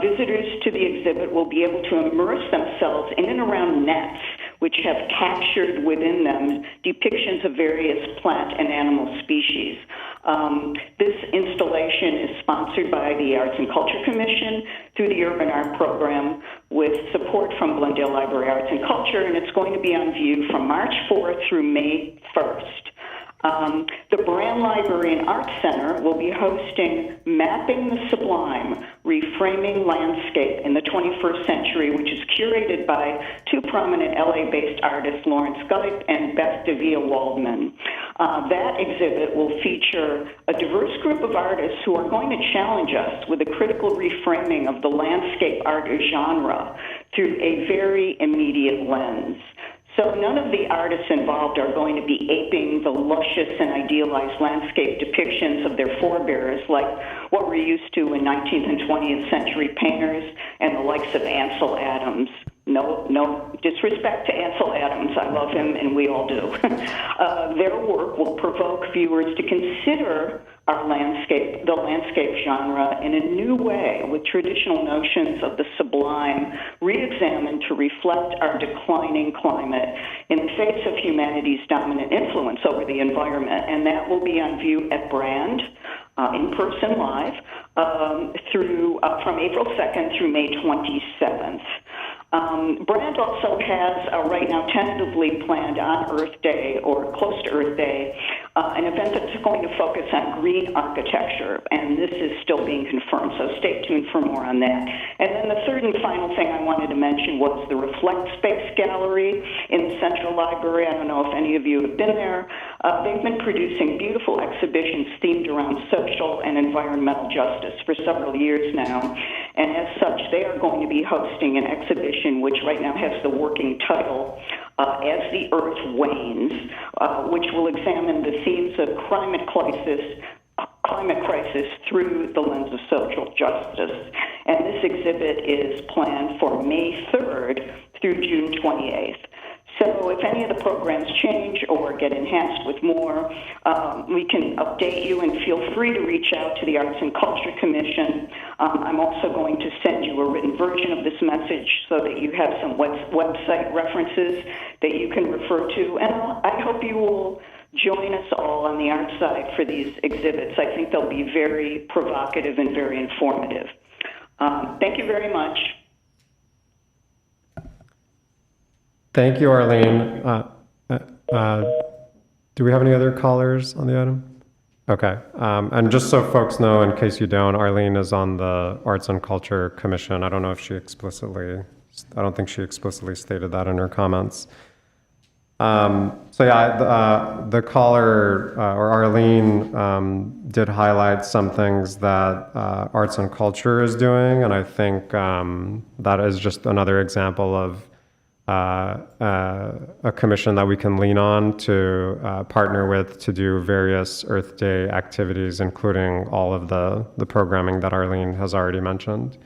Visitors to the exhibit will be able to immerse themselves in and around nets, which have captured within them depictions of various plant and animal species. This installation is sponsored by the Arts and Culture Commission through the Urban Art Program with support from Glendale Library Arts and Culture, and it's going to be on view from March 4th through May 1st. The Brand Library and Arts Center will be hosting Mapping the Sublime, Reframing Landscape in the 21st Century, which is curated by two prominent LA-based artists, Lawrence Gullip and Beth DeVia Waldman. That exhibit will feature a diverse group of artists who are going to challenge us with a critical reframing of the landscape art genre through a very immediate lens. So none of the artists involved are going to be aping the luscious and idealized landscape depictions of their forebears like what we're used to in 19th and 20th century painters and the likes of Ansel Adams. No no disrespect to Ansel Adams, I love him and we all do. Their work will provoke viewers to consider our landscape, the landscape genre, in a new way, with traditional notions of the sublime re-examined to reflect our declining climate in the face of humanity's dominant influence over the environment. And that will be on view at Brand, in person live, from April 2nd through May 27th. Brand also has right now tentatively planned on Earth Day or close to Earth Day an event that's going to focus on green architecture, and this is still being confirmed, so stay tuned for more on that. And then the third and final thing I wanted to mention was the Reflect Space Gallery in the Central Library. I don't know if any of you have been there. They've been producing beautiful exhibitions themed around social and environmental justice for several years now, and as such, they are going to be hosting an exhibition which right now has the working title as the Earth Wanes, which will examine the themes of climate crisis through the lens of social justice. And this exhibit is planned for May 3rd through June 28th. So if any of the programs change or get enhanced with more, we can update you, and feel free to reach out to the Arts and Culture Commission. I'm also going to send you a written version of this message so that you have some website references that you can refer to. And I hope you will join us all on the art side for these exhibits. I think they'll be very provocative and very informative. Thank you very much. Thank you, Arlene. Do we have any other callers on the item? Okay. And just so folks know, in case you don't, Arlene is on the Arts and Culture Commission. I don't know if she explicitly, I don't think she explicitly stated that in her comments. So yeah, the caller, or Arlene, did highlight some things that Arts and Culture is doing, and I think that is just another example of a commission that we can lean on to partner with to do various Earth Day activities, including all of the programming that Arlene has already mentioned.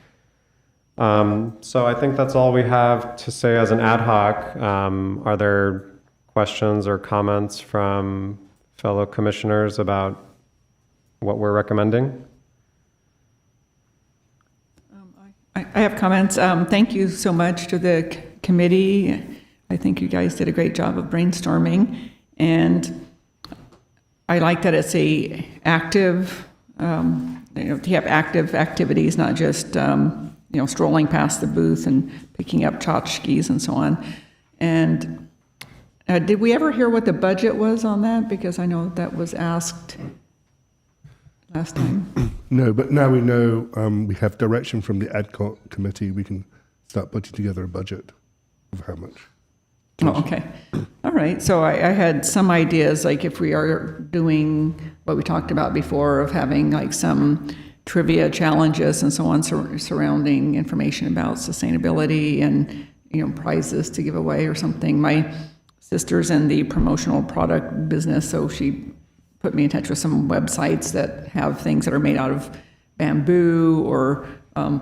So I think that's all we have to say as an ad hoc. Are there questions or comments from fellow commissioners about what we're recommending? I have comments. Thank you so much to the committee. I think you guys did a great job of brainstorming, and I like that it's a active, to have active activities, not just strolling past the booth and picking up tchotchkes and so on. And did we ever hear what the budget was on that? Because I know that was asked last time. No, but now we know we have direction from the ad hoc committee. We can start putting together a budget of how much. Oh, okay. All right. So I had some ideas, like if we are doing what we talked about before of having like some trivia challenges and so on surrounding information about sustainability and, prizes to give away or something. My sister's in the promotional product business, so she put me in touch with some websites that have things that are made out of bamboo or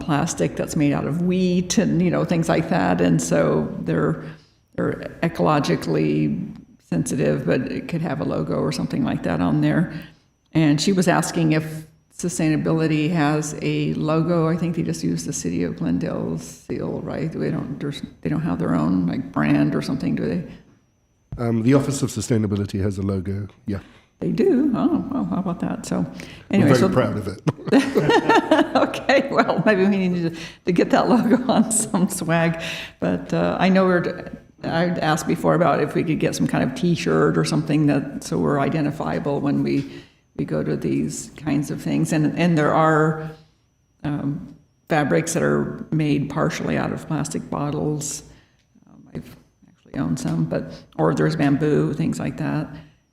plastic that's made out of wheat and, things like that. And so they're ecologically sensitive, but it could have a logo or something like that on there. And she was asking if sustainability has a logo. I think they just use the City of Glendale's seal, right? They don't have their own like brand or something, do they? The Office of Sustainability has a logo, yeah. They do? Oh, well, how about that? So anyway. We're very proud of it. Okay, well, maybe we need to get that logo on some swag. But I know I'd asked before about if we could get some kind of T-shirt or something so we're identifiable when we go to these kinds of things. And there are fabrics that are made partially out of plastic bottles. I've actually owned some, or there's bamboo, things like that.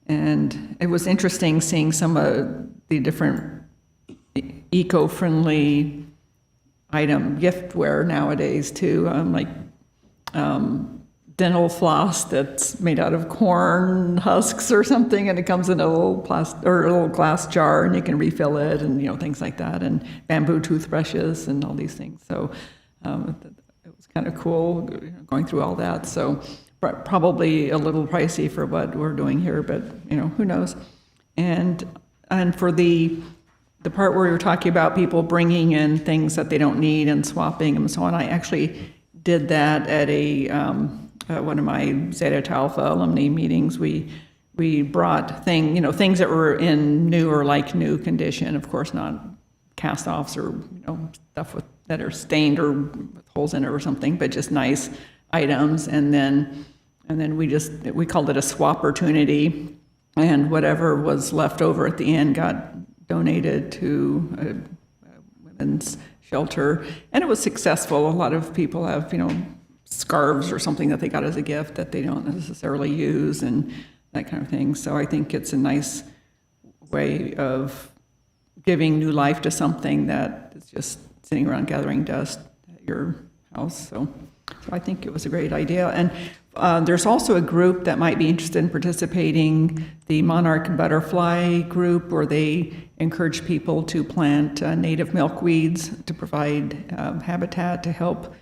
And it was interesting seeing some of the different eco-friendly giftware nowadays too, like dental floss that's made out of corn husks or something, and it comes in a little little glass jar, and you can refill it, and things like that, and bamboo toothbrushes and all these things. So it was it's kind of cool going through all that. So probably a little pricey for what we're doing here, but who knows? And for the part where you're talking about people bringing in things that they don't need and swapping them and so on, I actually did that at one of my Zeta Tau Alpha alumni meetings. We brought things that were in new or like new condition, of course not cast-offs or stuff that are stained or with holes in it or something, but just nice items. And then we called it a swap opportunity, and whatever was left over at the end got donated to a women's shelter, and it was successful. A lot of people have scarves or something that they got as a gift that they don't necessarily use and that kind of thing. So I think it's a nice way of giving new life to something that is just sitting around gathering dust at your house. So I think it was a great idea. And there's also a group that might be interested in participating, the Monarch Butterfly group, where they encourage people to plant native milkweeds to provide habitat to help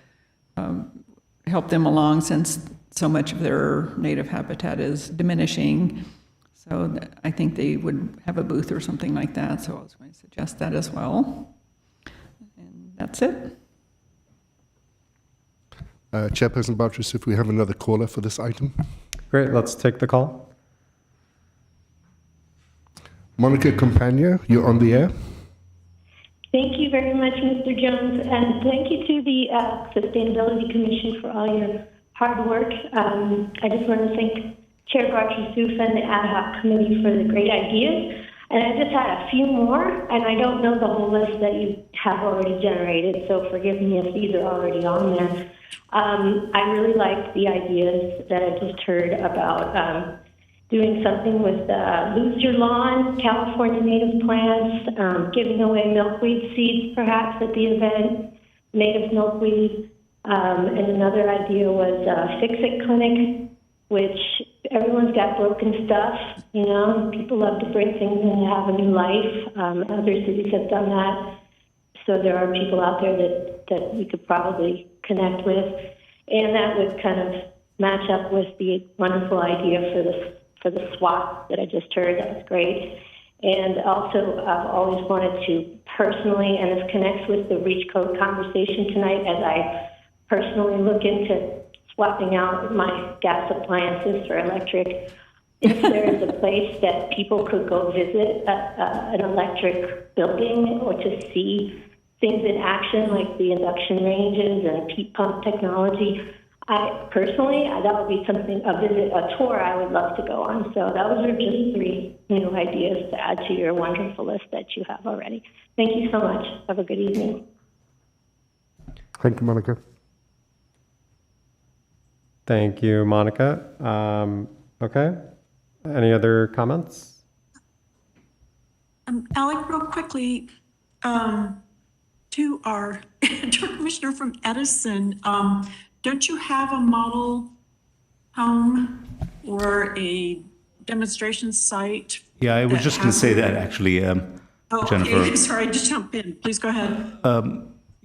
them along, since so much of their native habitat is diminishing. So I think they would have a booth or something like that. So I was going to suggest that as well. And that's it. Chairperson Bartris, if we have another caller for this item. Great, let's take the call. Monica Campagna, you're on the air. Thank you very much, Mr. Jones, and thank you to the Sustainability Commission for all your hard work. I just want to thank Chair Bartris and the ad hoc committee for the great ideas. And I just had a few more, and I don't know the whole list that you have already generated, so forgive me if these are already on there. I really liked the ideas that I just heard about doing something with Lose Your Lawn, California native plants, giving away milkweed seeds perhaps at the event, native milkweed. And another idea was Fix-It Clinic, which everyone's got broken stuff, people love to bring things in and have a new life. Other cities have done that. So there are people out there that we could probably connect with. And that would kind of match up with the wonderful idea for the swap that I just heard. That was great. And also, I've always wanted to personally, and this connects with the Reach Code conversation tonight, as I personally look into swapping out my gas appliances for electric. If there is a place that people could go visit an electric building or to see things in action, like the induction ranges and heat pump technology, that would be something, a tour I would love to go on. So those are just 3 new ideas to add to your wonderful list that you have already. Thank you so much. Have a good evening. Thank you, Monica. Thank you, Monica. Okay. Any other comments? Alec, real quickly, to our commissioner from Edison, don't you have a model home or a demonstration site? Yeah, I was just going to say that actually, Jennifer. Okay, sorry, just jump in. Please go ahead.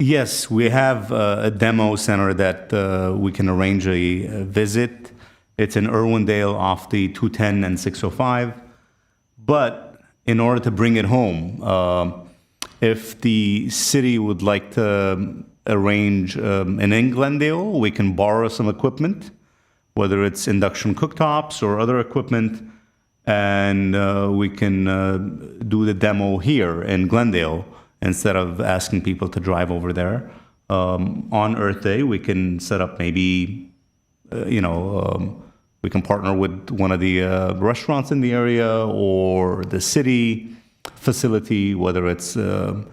Yes, we have a demo center that we can arrange a visit. It's in Irwindale off the 210 and 605. But in order to bring it home, if the city would like to arrange in Glendale, we can borrow some equipment, whether it's induction cooktops or other equipment, and we can do the demo here in Glendale instead of asking people to drive over there. On Earth Day, we can set up maybe, we can partner with one of the restaurants in the area or the city facility, whether it's the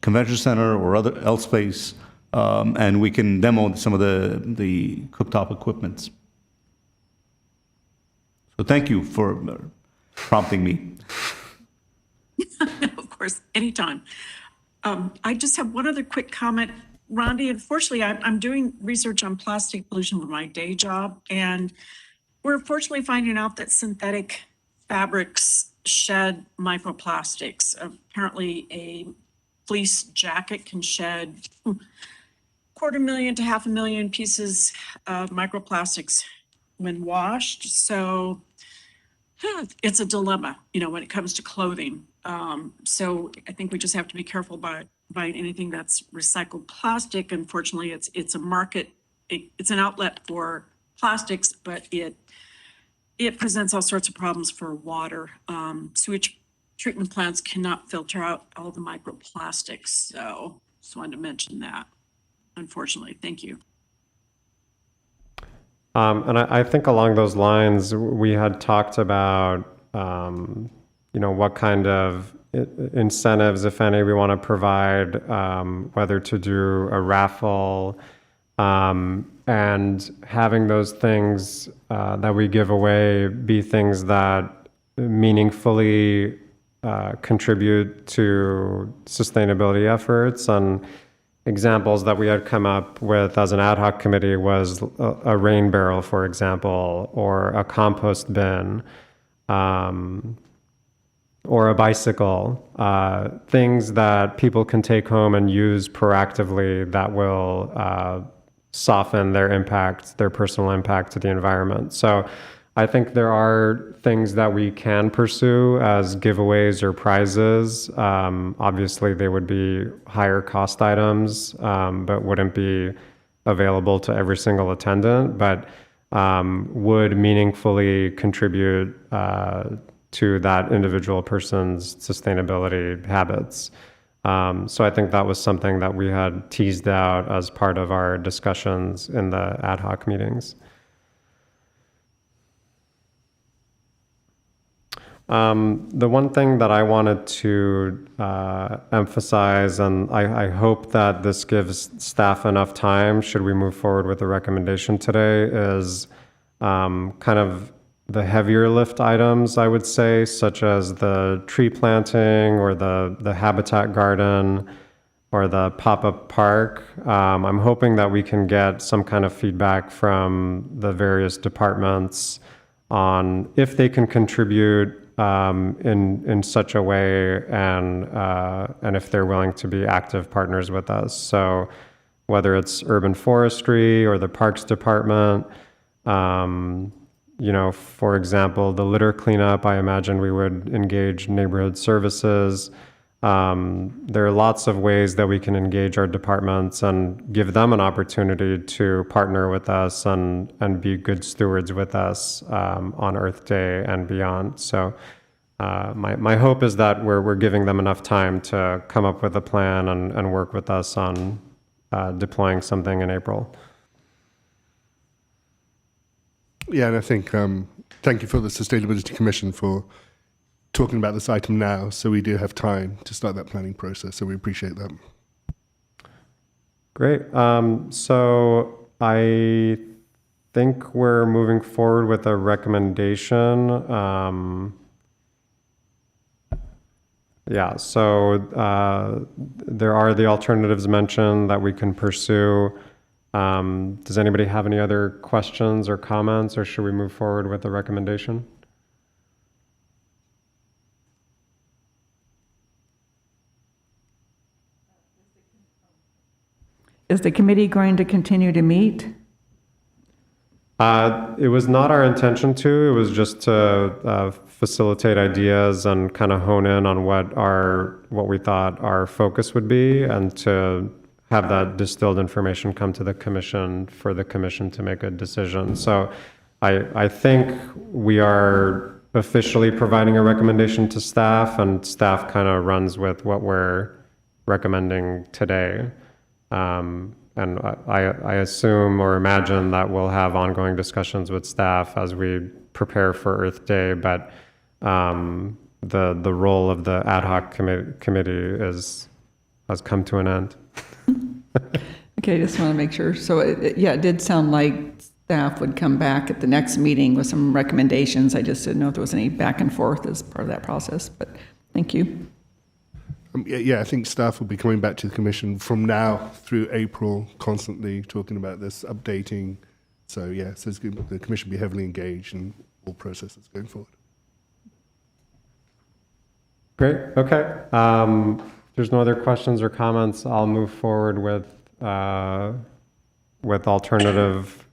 convention center or else space, and we can demo some of the cooktop equipments. So thank you for prompting me. Of course, anytime. I just have one other quick comment. Rondi, unfortunately, I'm doing research on plastic pollution for my day job, and we're unfortunately finding out that synthetic fabrics shed microplastics. Apparently, a fleece jacket can shed 250,000 to 500,000 pieces of microplastics when washed. So it's a dilemma, when it comes to clothing. So I think we just have to be careful about buying anything that's recycled plastic. Unfortunately, it's a market, it's an outlet for plastics, but it presents all sorts of problems for water. Sewage treatment plants cannot filter out all the microplastics. So just wanted to mention that, unfortunately. Thank you. And I think along those lines, we had talked about, what kind of incentives, if any, we want to provide, whether to do a raffle, and having those things that we give away be things that meaningfully contribute to sustainability efforts. And examples that we had come up with as an ad hoc committee was a rain barrel, for example, or a compost bin, or a bicycle, things that people can take home and use proactively that will soften their impact, their personal impact to the environment. So I think there are things that we can pursue as giveaways or prizes. Obviously, they would be higher cost items, but wouldn't be available to every single attendant, but would meaningfully contribute to that individual person's sustainability habits. So I think that was something that we had teased out as part of our discussions in the ad hoc meetings. The one thing that I wanted to emphasize, and I hope that this gives staff enough time, should we move forward with the recommendation today, is kind of the heavier lift items, I would say, such as the tree planting or the habitat garden or the pop-up park. I'm hoping that we can get some kind of feedback from the various departments on if they can contribute in such a way, and if they're willing to be active partners with us. So whether it's urban forestry or the parks department, for example, the litter cleanup, I imagine we would engage neighborhood services. There are lots of ways that we can engage our departments and give them an opportunity to partner with us and be good stewards with us on Earth Day and beyond. So my hope is that we're giving them enough time to come up with a plan and work with us on deploying something in April. Yeah, and I think thank you for the Sustainability Commission for talking about this item now, so we do have time to start that planning process, so we appreciate that. Great. So I think we're moving forward with a recommendation. So there are the alternatives mentioned that we can pursue. Does anybody have any other questions or comments, or should we move forward with the recommendation? Is the committee going to continue to meet? It was not our intention to. It was just to facilitate ideas and kind of hone in on what we thought our focus would be, and to have that distilled information come to the commission for the commission to make a decision. So I think we are officially providing a recommendation to staff, and staff kind of runs with what we're recommending today. And I assume or imagine that we'll have ongoing discussions with staff as we prepare for Earth Day, but the role of the ad hoc committee has come to an end. Okay, just want to make sure. So it did sound like staff would come back at the next meeting with some recommendations. I just didn't know if there was any back and forth as part of that process, but thank you. I think staff will be coming back to the commission from now through April, constantly talking about this, updating. So the commission will be heavily engaged in all processes going forward. Great. Okay. If there's no other questions or comments, I'll move forward with with alternative,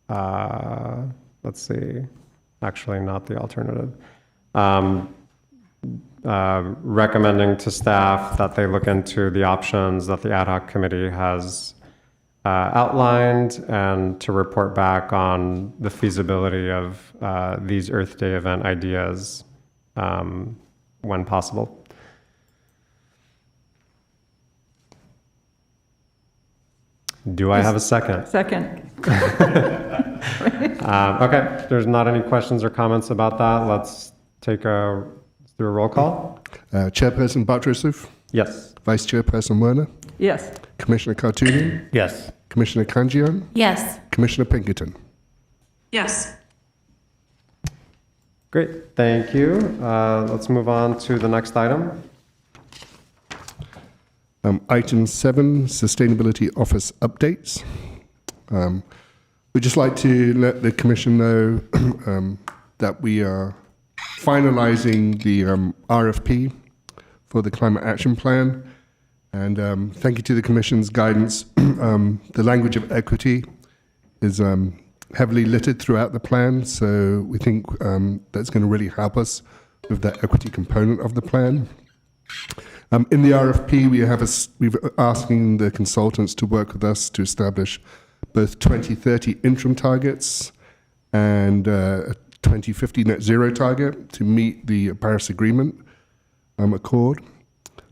let's see, actually not the alternative, recommending to staff that they look into the options that the ad hoc committee has outlined and to report back on the feasibility of these Earth Day event ideas when possible. Do I have a second? Second. Okay, there's not any questions or comments about that. Let's do a roll call. Chairperson Bartrosov? Yes. Vice Chairperson Werner? Yes. Commissioner Cartoonian? Yes. Commissioner Kanjian? Yes. Commissioner Pinkerton? Yes. Great, thank you. Let's move on to the next item. Item 7, Sustainability Office Updates. We'd just like to let the Commission know that we are finalizing the RFP for the Climate Action Plan. And thank you to the Commission's guidance. The language of equity is heavily littered throughout the plan, so we think that's going to really help us with that equity component of the plan. In the RFP, we've asking the consultants to work with us to establish both 2030 interim targets and a 2050 net zero target to meet the Paris Agreement accord.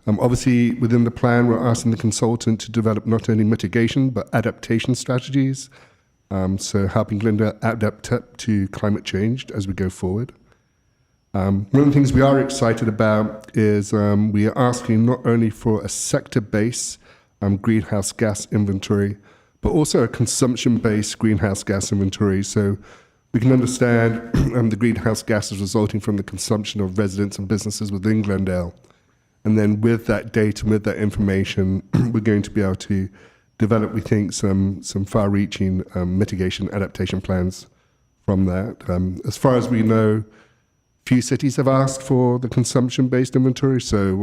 Obviously, within the plan, we're asking the consultant to develop not only mitigation, but adaptation strategies, so helping Glendale adapt to climate change as we go forward. One of the things we are excited about is we are asking not only for a sector-based greenhouse gas inventory, but also a consumption-based greenhouse gas inventory, so we can understand the greenhouse gases resulting from the consumption of residents and businesses within Glendale. And then with that data, with that information, we're going to be able to develop, we think, some far-reaching mitigation adaptation plans from that. As far as we know, few cities have asked for the consumption-based inventory, so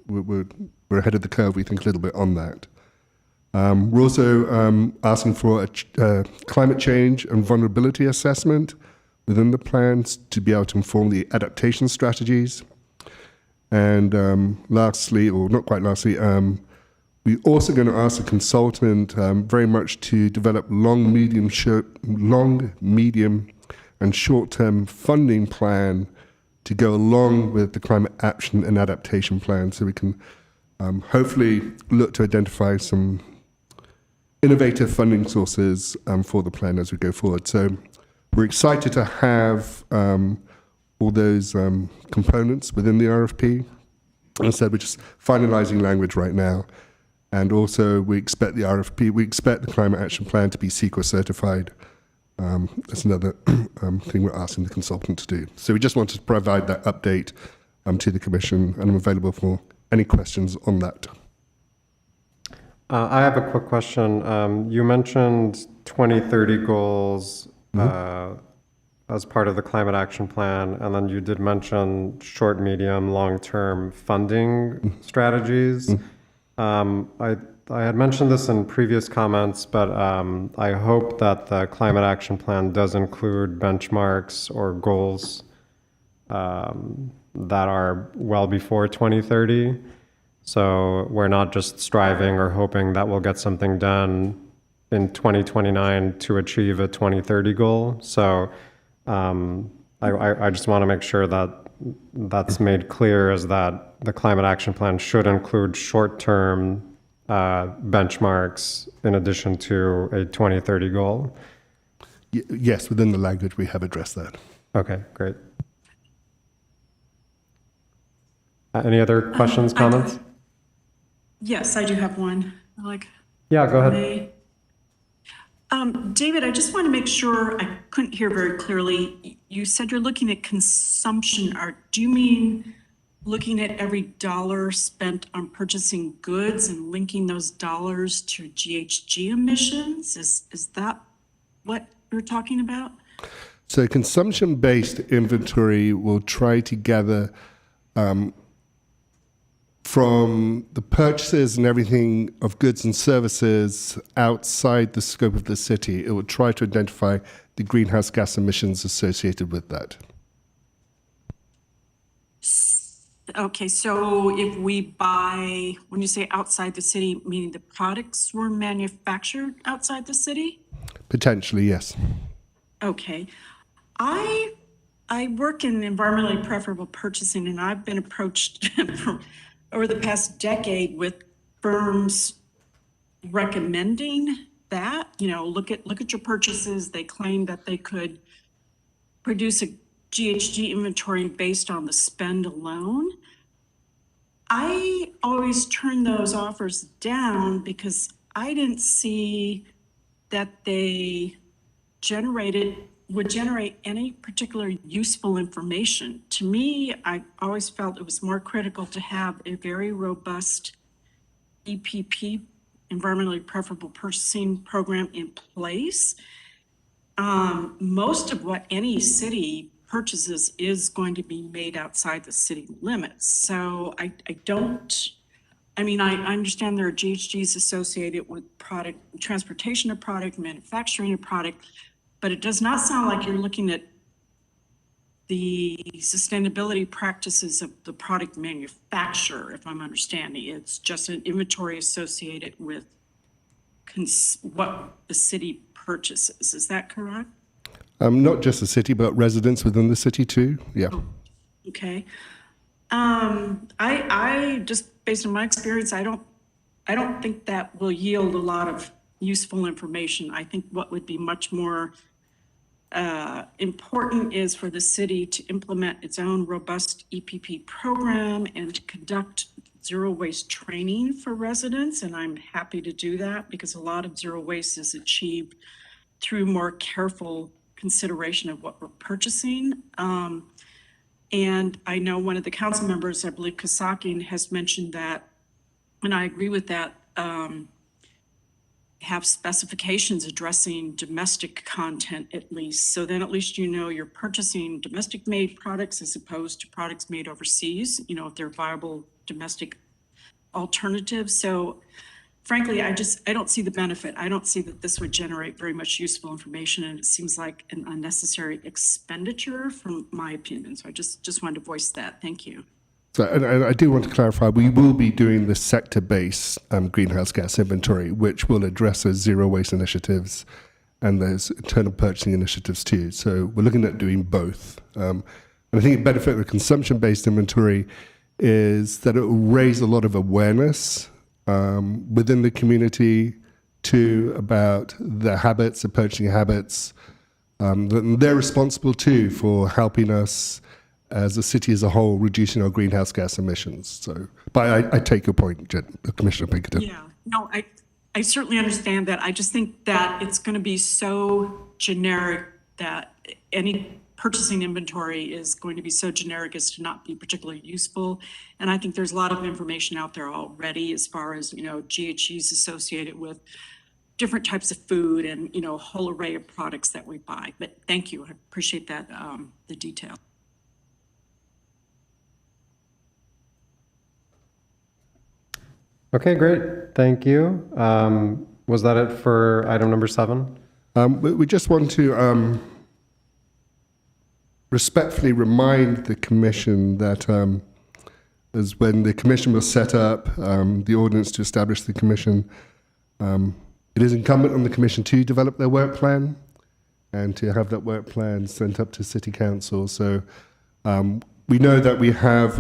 we're ahead of the curve, we think, a little bit on that. We're also asking for a climate change and vulnerability assessment within the plans to be able to inform the adaptation strategies. And lastly, or not quite lastly, we're also going to ask the consultant very much to develop long, medium, and short-term funding plan to go along with the climate action and adaptation plan, so we can hopefully look to identify some innovative funding sources for the plan as we go forward. So we're excited to have all those components within the RFP. As I said, we're just finalizing language right now. And also we expect we expect the climate action plan to be CEQA certified. That's another thing we're asking the consultant to do. So we just wanted to provide that update to the Commission, and I'm available for any questions on that. I have a quick question. You mentioned 2030 goals as part of the climate action plan, and then you did mention short, medium, long-term funding strategies. I had mentioned this in previous comments, but I hope that the climate action plan does include benchmarks or goals that are well before 2030. So we're not just striving or hoping that we'll get something done in 2029 to achieve a 2030 goal. So I just want to make sure that that's made clear, is that the climate action plan should include short-term benchmarks in addition to a 2030 goal. Yes, within the language we have addressed that. Okay, great. Any other questions, comments? Yes, I do have one. Yeah, go ahead. David, I just want to make sure, I couldn't hear very clearly. You said you're looking at consumption art. Do you mean looking at every dollar spent on purchasing goods and linking those dollars to GHG emissions? Is that what you're talking about? So consumption-based inventory will try to gather from the purchases and everything of goods and services outside the scope of the city, it would try to identify the greenhouse gas emissions associated with that. Okay, so if we buy, when you say outside the city, meaning the products were manufactured outside the city? Potentially, yes. Okay. I work in environmentally preferable purchasing, and I've been approached over the past decade with firms recommending that, look at your purchases. They claim that they could produce a GHG inventory based on the spend alone. I always turn those offers down because I didn't see that they would generate any particular useful information. To me, I always felt it was more critical to have a very robust EPP, environmentally preferable purchasing program in place. Most of what any city purchases is going to be made outside the city limits. So I understand there are GHGs associated with product, transportation of product, manufacturing of product, but it does not sound like you're looking at the sustainability practices of the product manufacturer, if I'm understanding. It's just an inventory associated with what the city purchases. Is that correct? Not just the city, but residents within the city too. Yeah. Oh, okay. I just, based on my experience, I don't think that will yield a lot of useful information. I think what would be much more important is for the city to implement its own robust EPP program and to conduct zero waste training for residents. And I'm happy to do that because a lot of zero waste is achieved through more careful consideration of what we're purchasing. And I know one of the council members, I believe Kasakian, has mentioned that, and I agree with that, have specifications addressing domestic content at least. So then at least you're purchasing domestic made products as opposed to products made overseas, if they're viable domestic alternatives. So frankly, I don't see the benefit. I don't see that this would generate very much useful information, and it seems like an unnecessary expenditure from my opinion. So I just wanted to voice that. Thank you. So, and I do want to clarify, we will be doing the sector-based greenhouse gas inventory, which will address those zero waste initiatives and those internal purchasing initiatives too. So we're looking at doing both. And I think the benefit of the consumption-based inventory is that it will raise a lot of awareness within the community too about the habits, the purchasing habits. They're responsible too for helping us as a city as a whole, reducing our greenhouse gas emissions. So, but I take your point, Commissioner Pinkerton. Yeah, no, I certainly understand that. I just think that it's going to be so generic that any purchasing inventory is going to be so generic as to not be particularly useful. And I think there's a lot of information out there already as far as, GHGs associated with different types of food and, a whole array of products that we buy. But thank you. I appreciate that, the detail. Okay, great. Thank you. Was that it for item number 7? We just want to respectfully remind the Commission that as when the Commission was set up, the ordinance to establish the Commission, it is incumbent on the Commission to develop their work plan and to have that work plan sent up to City Council. So we know that we have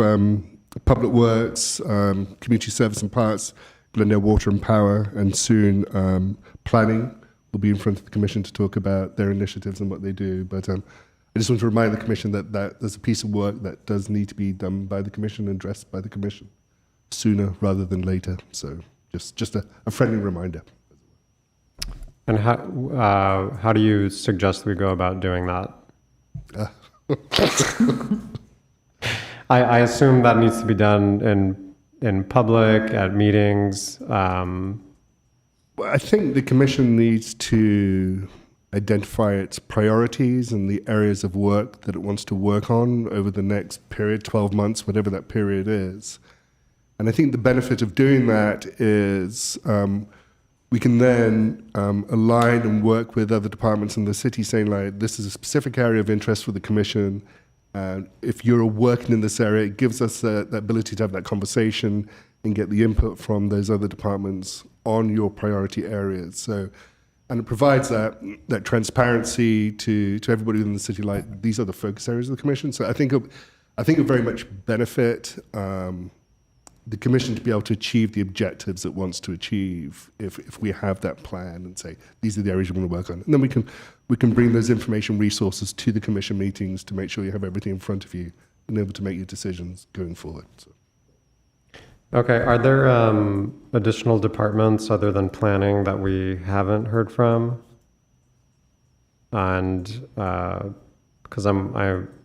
Public Works, Community Service and Parks, Glendale Water and Power, and soon Planning will be in front of the Commission to talk about their initiatives and what they do. But I just want to remind the Commission that there's a piece of work that does need to be done by the Commission and addressed by the Commission sooner rather than later. So just a friendly reminder. And how do you suggest we go about doing that? I assume that needs to be done in public, at meetings. Well, I think the Commission needs to identify its priorities and the areas of work that it wants to work on over the next period, 12 months, whatever that period is. And I think the benefit of doing that is we can then align and work with other departments in the city, saying like, this is a specific area of interest for the commission. If you're working in this area, it gives us the ability to have that conversation and get the input from those other departments on your priority areas. So, and it provides that transparency to everybody within the city, like these are the focus areas of the commission. So I think it very much benefit the commission to be able to achieve the objectives it wants to achieve if we have that plan and say, these are the areas we want to work on. And then we can bring those information resources to the commission meetings to make sure you have everything in front of you and able to make your decisions going forward. So. Okay, are there additional departments other than planning that we haven't heard from? And because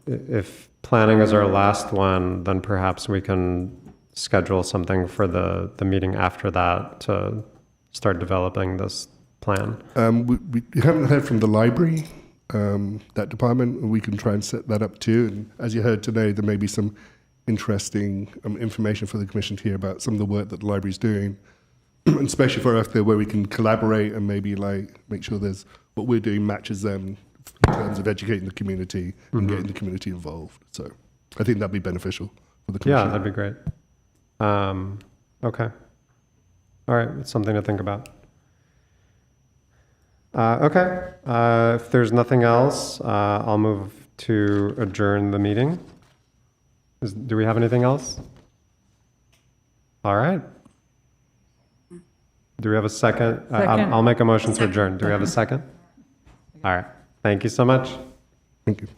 if planning is our last one, then perhaps we can schedule something for the meeting after that to start developing this plan. We haven't heard from the library, that department, and we can try and set that up too. And as you heard today, there may be some interesting information for the commission to hear about some of the work that the library is doing, and especially for us there, where we can collaborate and maybe like make sure there's what we're doing matches them in terms of educating the community and getting the community involved. So I think that'd be beneficial for the commission. Yeah, that'd be great. Okay. All right, it's something to think about. Okay, if there's nothing else, I'll move to adjourn the meeting. Do we have anything else? All right. Do we have a second? Second. I'll make a motion to adjourn. Do we have a second? All right. Thank you so much. Thank you.